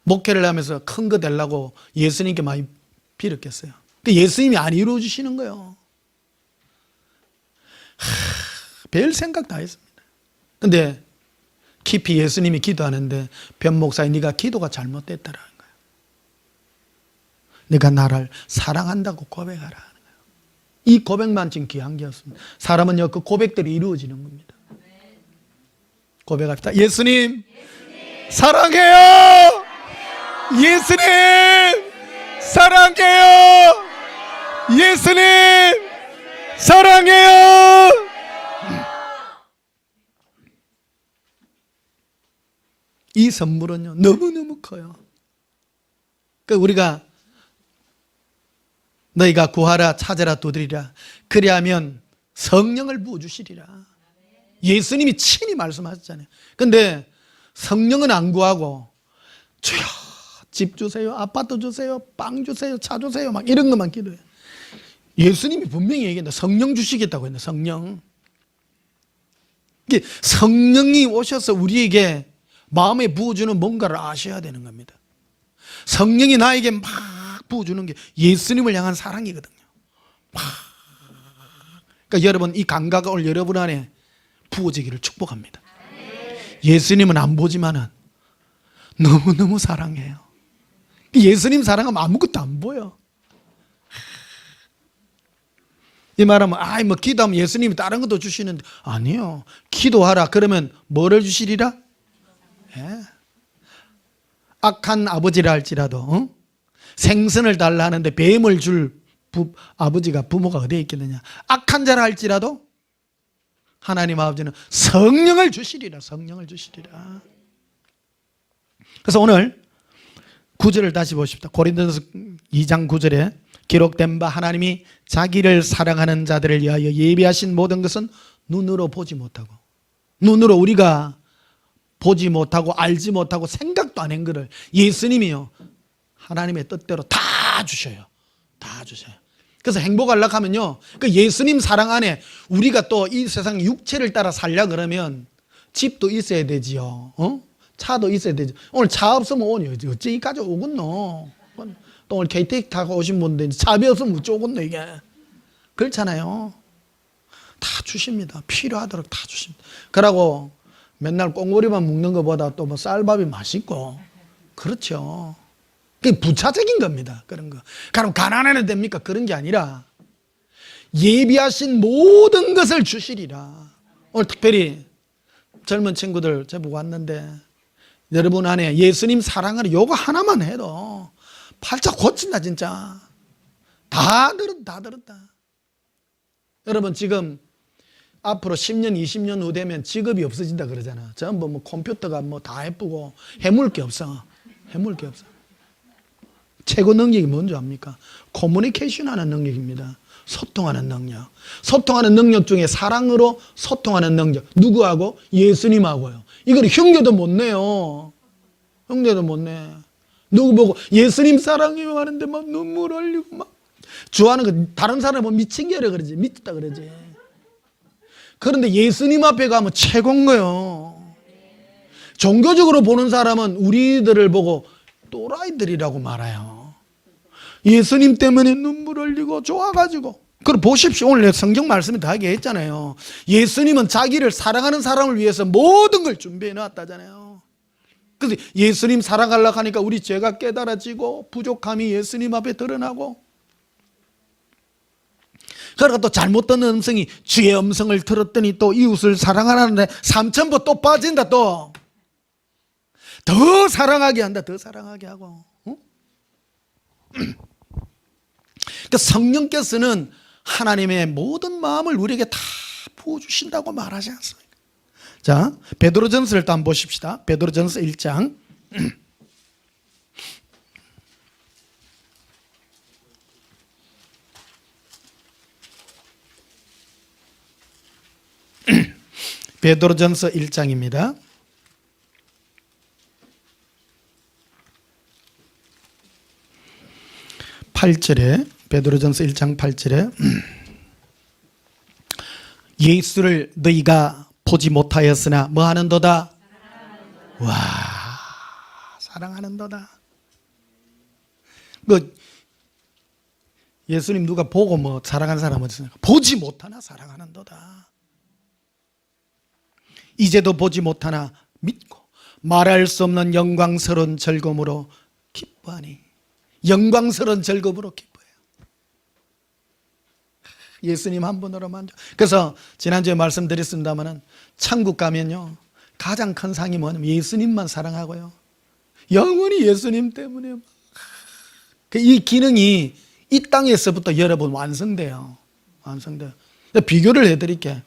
목회를 하면서 큰 거 되려고 예수님께 많이 빌었겠어요. 예수님이 안 이루어 주시는 거예요. 별 생각 다 했습니다. 근데 깊이 예수님이 기도하는데, 변 목사님 네가 기도가 잘못됐다라는 거예요. 네가 나를 사랑한다고 고백하라 하는 거예요. 이 고백만 지금 귀한 게였습니다. 사람은요 그 고백들이 이루어지는 겁니다. 고백합시다. 예수님 사랑해요. 예수님 사랑해요. 예수님 사랑해요. 이 선물은요 너무너무 커요. 그러니까 우리가 너희가 구하라 찾으라 두드리라 그리하면 성령을 부어주시리라. 예수님이 친히 말씀하셨잖아요. 근데 성령은 안 구하고 주여 집 주세요, 아파트 주세요, 빵 주세요, 차 주세요 막 이런 것만 기도해요. 예수님이 분명히 얘기한다. 성령 주시겠다고 했는데 성령. 성령이 오셔서 우리에게 마음에 부어주는 뭔가를 아셔야 되는 겁니다. 성령이 나에게 막 부어주는 게 예수님을 향한 사랑이거든요. 그러니까 여러분 이 감각을 오늘 여러분 안에 부어지기를 축복합니다. 예수님은 안 보지만은 너무너무 사랑해요. 예수님 사랑하면 아무것도 안 보여. 이 말하면 뭐 기도하면 예수님이 다른 것도 주시는데 아니요. 기도하라 그러면 뭐를 주시리라? 예. 악한 아버지라 할지라도 생선을 달라 하는데 뱀을 줄 아버지가 부모가 어디에 있겠느냐. 악한 자라 할지라도 하나님 아버지는 성령을 주시리라. 성령을 주시리라. 그래서 오늘 9절을 다시 보십시다. 고린도서 2장 9절에 기록된 바 하나님이 자기를 사랑하는 자들을 위하여 예비하신 모든 것은 눈으로 보지 못하고 눈으로 우리가 보지 못하고 알지 못하고 생각도 안 한 거를 예수님이요 하나님의 뜻대로 다 주셔요. 다 주셔요. 그래서 행복하려고 하면요, 그 예수님 사랑 안에 우리가 또 이 세상 육체를 따라 살려 그러면 집도 있어야 되지요. 차도 있어야 되죠. 오늘 차 없으면 오니 어째 이까지 오겠노. 또 오늘 KTX 타고 오신 분들 차비 없으면 어째 오겠노 이게. 그렇잖아요. 다 주십니다. 필요하도록 다 주십니다. 그러고 맨날 꽁보리만 먹는 것보다 또 뭐 쌀밥이 맛있고 그렇죠. 그게 부차적인 겁니다. 그런 거. 그럼 가난해도 됩니까? 그런 게 아니라 예비하신 모든 것을 주시리라. 오늘 특별히 젊은 친구들 제보고 왔는데 여러분 안에 예수님 사랑하는 요거 하나만 해도 팔짝 고친다 진짜. 다 들었다. 여러분 지금 앞으로 10년 20년 후 되면 직업이 없어진다 그러잖아. 전부 뭐 컴퓨터가 뭐 다 예쁘고 해물 게 없어. 해물 게 없어. 최고 능력이 뭔지 압니까? 커뮤니케이션 하는 능력입니다. 소통하는 능력. 소통하는 능력 중에 사랑으로 소통하는 능력. 누구하고? 예수님하고요. 이걸 형제도 못 내요. 형제도 못 내. 누구 보고 예수님 사랑해요 하는데 막 눈물 흘리고 막 좋아하는 거 다른 사람은 미친 게라 그러지. 미쳤다 그러지. 그런데 예수님 앞에 가면 최고인 거예요. 종교적으로 보는 사람은 우리들을 보고 또라이들이라고 말해요. 예수님 때문에 눈물 흘리고 좋아가지고. 그럼 보십시오. 오늘 성경 말씀이 다 얘기했잖아요. 예수님은 자기를 사랑하는 사람을 위해서 모든 걸 준비해 놨다잖아요. 그래서 예수님 사랑하려고 하니까 우리 죄가 깨달아지고 부족함이 예수님 앞에 드러나고, 그러니까 또 잘못 듣는 음성이 주의 음성을 들었더니 또 이웃을 사랑하라는데 3,000보 또 빠진다. 또 더 사랑하게 한다. 더 사랑하게 하고. 그러니까 성령께서는 하나님의 모든 마음을 우리에게 다 부어주신다고 말하지 않습니까? 자, 베드로전서를 또 한번 보십시다. 베드로전서 1장. 베드로전서 1장입니다. 8절에, 베드로전서 1장 8절에 예수를 너희가 보지 못하였으나 뭐 하는도다? 와, 사랑하는도다. 뭐 예수님 누가 보고 뭐 사랑하는 사람 어디 있습니까? 보지 못하나 사랑하는도다. 이제도 보지 못하나 믿고 말할 수 없는 영광스러운 즐거움으로 기뻐하니. 영광스러운 즐거움으로 기뻐해요. 예수님 한 분으로만. 그래서 지난주에 말씀드렸습니다마는 천국 가면요 가장 큰 상이 뭐냐면 예수님만 사랑하고요 영원히 예수님 때문에 이 기능이 이 땅에서부터 여러분 완성돼요. 비교를 해드릴게.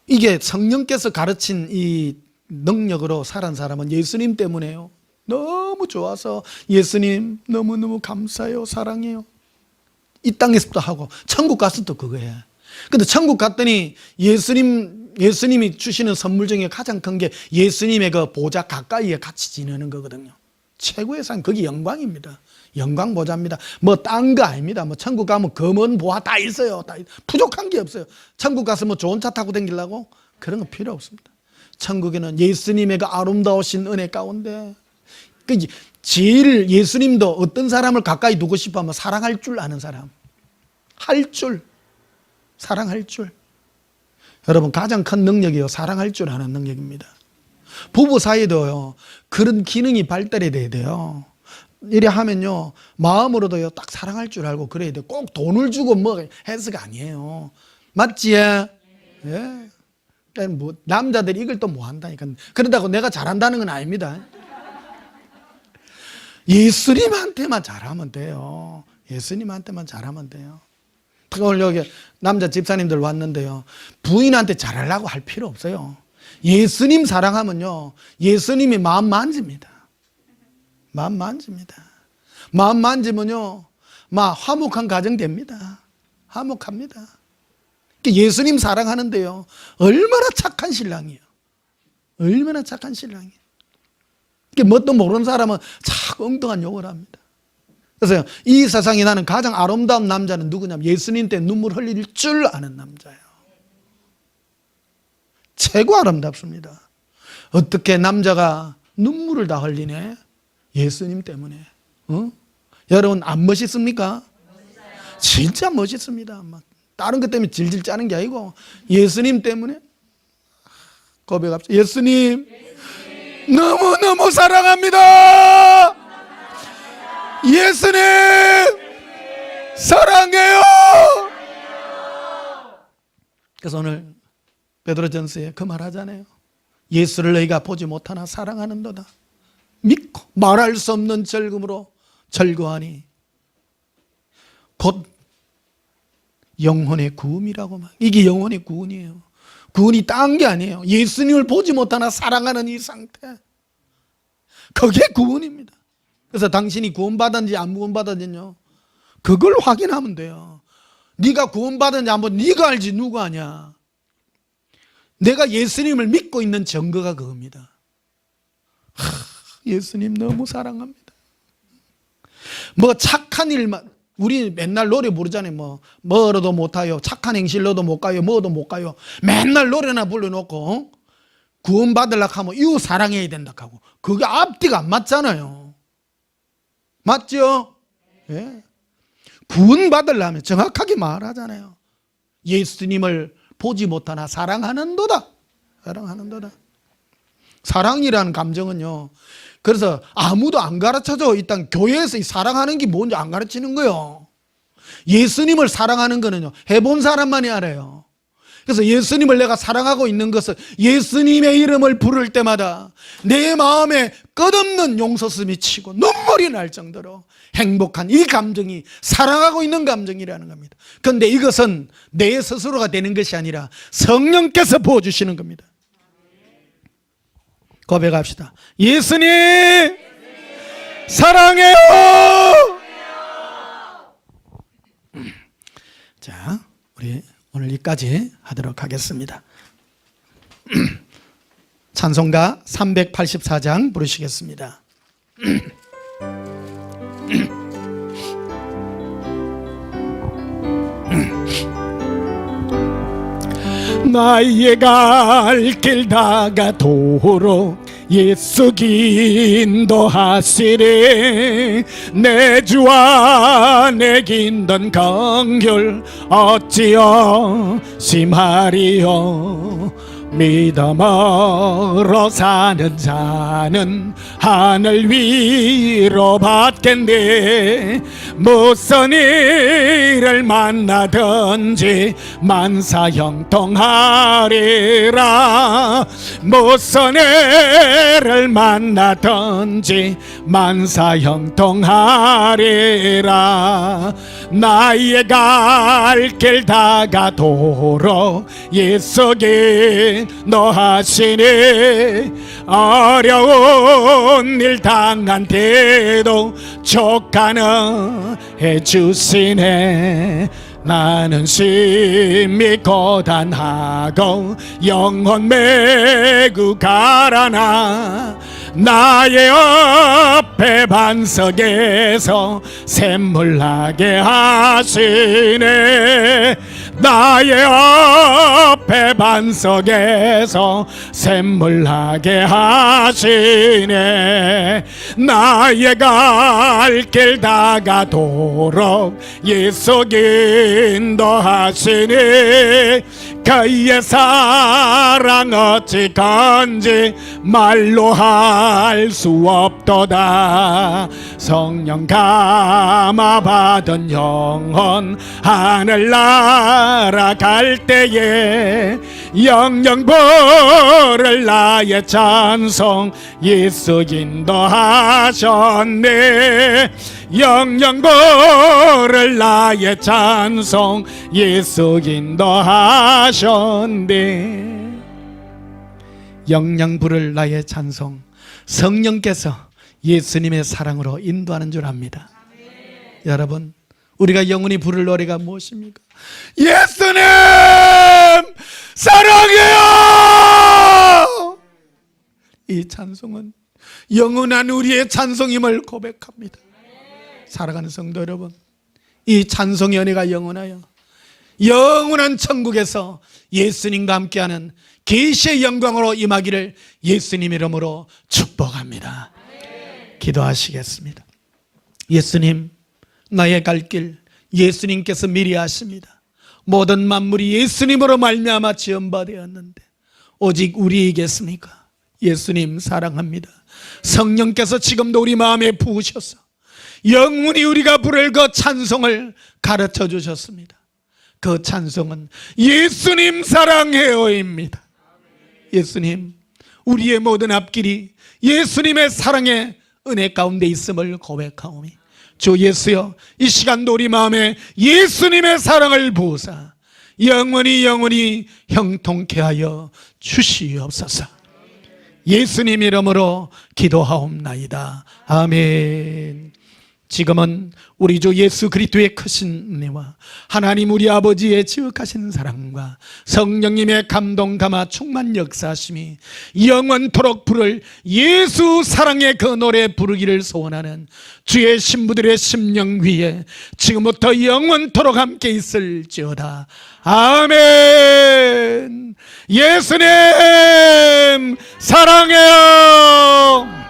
이게 성령께서 가르친 이 능력으로 살은 사람은 예수님 때문에요. 너무 좋아서 예수님 너무너무 감사해요, 사랑해요. 이 땅에서도 하고 천국 가서 또 그거예요. 근데 천국 갔더니 예수님이 주시는 선물 중에 가장 큰 게 예수님의 그 보좌 가까이에 같이 지내는 거거든요. 최고의 상, 그게 영광입니다. 영광 보좌입니다. 뭐 딴 거 아닙니다. 뭐 천국 가면 검은 보화 다 있어요. 다 부족한 게 없어요. 천국 가서 뭐 좋은 차 타고 다니려고 그런 거 필요 없습니다. 천국에는 예수님의 그 아름다우신 은혜 가운데 제일 예수님도 어떤 사람을 가까이 두고 싶어 하면 사랑할 줄 아는 사람. 사랑할 줄. 여러분 가장 큰 능력이요 사랑할 줄 아는 능력입니다. 부부 사이도요 그런 기능이 발달이 돼야 돼요. 이래 하면요 마음으로도요 딱 사랑할 줄 알고 그래야 돼. 꼭 돈을 주고 뭐 해서가 아니에요. 맞지? 예. 뭐 남자들이 이걸 또 뭐 한다니까. 그런다고 내가 잘한다는 건 아닙니다. 예수님한테만 잘하면 돼요. 예수님한테만 잘하면 돼요. 오늘 여기 남자 집사님들 왔는데요 부인한테 잘하려고 할 필요 없어요. 예수님 사랑하면요 예수님이 마음 만집니다. 마음 만지면요 막 화목한 가정 됩니다. 화목합니다. 예수님 사랑하는데요, 얼마나 착한 신랑이에요. 얼마나 착한 신랑이에요. 뭣도 모르는 사람은 자꾸 엉뚱한 욕을 합니다. 그래서 이 세상에 나는 가장 아름다운 남자는 누구냐면 예수님 때 눈물 흘릴 줄 아는 남자예요. 최고 아름답습니다. 어떻게 남자가 눈물을 다 흘리네? 예수님 때문에. 여러분 안 멋있습니까? 진짜 멋있습니다. 다른 것 때문에 질질 짜는 게 아니고 예수님 때문에. 고백합시다. 예수님 너무너무 사랑합니다. 예수님 사랑해요. 그래서 오늘 베드로전서에 그 말 하잖아요. 예수를 너희가 보지 못하나 사랑하는도다. 믿고 말할 수 없는 즐거움으로 즐거워하니 곧 영혼의 구원이라고 막. 이게 영혼의 구원이에요. 구원이 딴 게 아니에요. 예수님을 보지 못하나 사랑하는 이 상태, 그게 구원입니다. 그래서 당신이 구원받았는지 안 구원받았는지요, 그걸 확인하면 돼요. 네가 구원받았는지 한번 네가 알지 누가 아냐. 내가 예수님을 믿고 있는 증거가 그겁니다. 예수님 너무 사랑합니다. 뭐 착한 일만, 우리 맨날 노래 부르잖아요. 뭐로도 못하요, 착한 행실로도 못 가요, 뭐도 못 가요. 맨날 노래나 불러놓고 구원받으려고 하면 이거 사랑해야 된다 하고, 그게 앞뒤가 안 맞잖아요. 맞죠? 예. 구원받으려면 정확하게 말하잖아요. 예수님을 보지 못하나 사랑하는도다. 사랑하는도다. 사랑이라는 감정은요, 그래서 아무도 안 가르쳐줘. 일단 교회에서 이 사랑하는 게 뭔지 안 가르치는 거예요. 예수님을 사랑하는 거는요, 해본 사람만이 알아요. 그래서 예수님을 내가 사랑하고 있는 것은 예수님의 이름을 부를 때마다 내 마음에 끝없는 용서슴이 치고 눈물이 날 정도로 행복한 이 감정이 사랑하고 있는 감정이라는 겁니다. 그런데 이것은 내 스스로가 되는 것이 아니라 성령께서 부어주시는 겁니다. 고백합시다. 예수님 사랑해요. 자, 우리 오늘 여기까지 하도록 하겠습니다. 찬송가 384장 부르시겠습니다. 나의 갈 길 다가도록 예수 인도하시리. 내 주와 내 긴던 긍휼 어찌여 심하리요. 믿음으로 사는 자는 하늘 위로 받겠네. 무슨 일을 만나든지 만사 형통하리라. 무슨 일을 만나든지 만사 형통하리라. 나의 갈 길 다가도록 예수 인도하시니. 어려운 일 당한 때도 족가는 해주시네. 나는 심히 고단하고 영혼 메고 가라나. 나의 옆에 반석에서 샘물나게 하시네. 나의 옆에 반석에서 샘물나게 하시네. 나의 갈 길 다가도록 예수 인도하시니. 그의 사랑 어찌 건지 말로 할 수 없도다. 성령 감화 받은 영혼 하늘 날아갈 때에 영영 부를 나의 찬송 예수 인도하셨네. 영영 부를 나의 찬송 예수 인도하셨네. 영영 부를 나의 찬송, 성령께서 예수님의 사랑으로 인도하는 줄 압니다. 여러분, 우리가 영원히 부를 노래가 무엇입니까? 예수님 사랑해요. 이 찬송은 영원한 우리의 찬송임을 고백합니다. 사랑하는 성도 여러분, 이 찬송의 은혜가 영원하여 영원한 천국에서 예수님과 함께하는 계시의 영광으로 임하기를 예수님 이름으로 축복합니다. 기도하시겠습니다. 예수님, 나의 갈 길 예수님께서 미리 아십니다. 모든 만물이 예수님으로 말미암아 지음받았는데 오직 우리이겠습니까? 예수님 사랑합니다. 성령께서 지금도 우리 마음에 부으셔서 영원히 우리가 부를 그 찬송을 가르쳐 주셨습니다. 그 찬송은 예수님 사랑해요입니다. 예수님, 우리의 모든 앞길이 예수님의 사랑의 은혜 가운데 있음을 고백하오니 주 예수여, 이 시간도 우리 마음에 예수님의 사랑을 부으사 영원히 형통케 하여 주시옵소서. 예수님 이름으로 기도하옵나이다. 아멘. 지금은 우리 주 예수 그리스도의 크신 은혜와 하나님 우리 아버지의 지극하신 사랑과 성령님의 감동 감화 충만 역사하심이 영원토록 부를 예수 사랑의 그 노래 부르기를 소원하는 주의 신부들의 심령 위에 지금부터 영원토록 함께 있을지어다. 아멘. 예수님 사랑해요.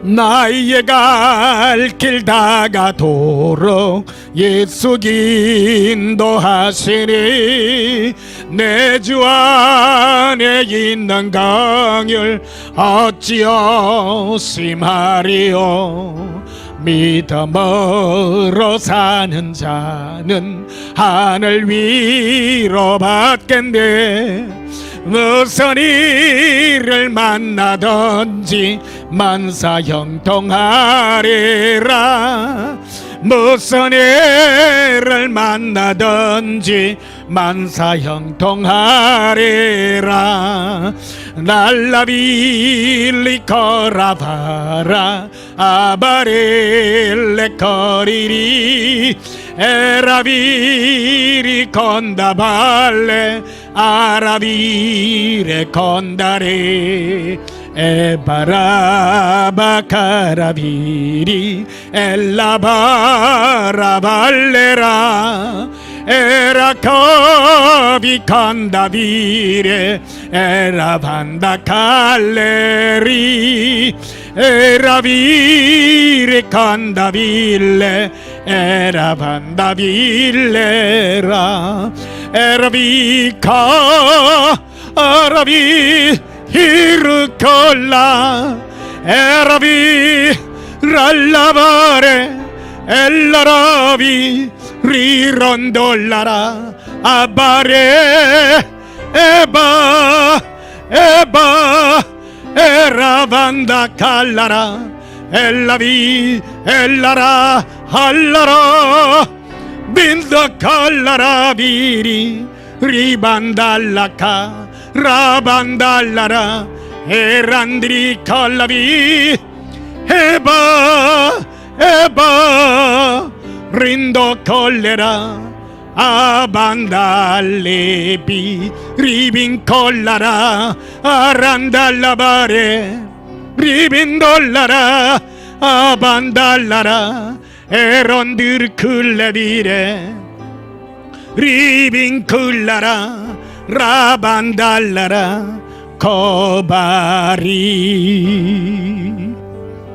나의 갈 길 다가도록 예수 인도하시니 내 주 안에 있는 강을 어찌 심하리요. 믿음으로 사는 자는 하늘 위로 받겠네. 무슨 일을 만나든지 만사 형통하리라. 무슨 일을 만나든지 만사 형통하리라. 날라빌리 거라바라 아바릴레 거리리 에라비리 건다발레 아라비레 건다레 에바라바카라비리 엘라바라발레라 에라커비 간다비레 에라반다칼레리 에라비레 간다빌레 에라반다빌레라 에라비카 아라비 히르콜라 에라비 랄라바레 엘라라비 리론돌라라 아바레 에바 에라반다 칼라라 엘라비 엘라라 할라라 빈다 칼라라 비리 리반달라카 라반달라라 에란드리 칼라비 에바 린도 콜레라 아반달레비 리빈 콜라라 아란달라바레 리빈 돌라라 아반달라라 에론드르 클레비레 리빈 클라라 라반달라라 코바리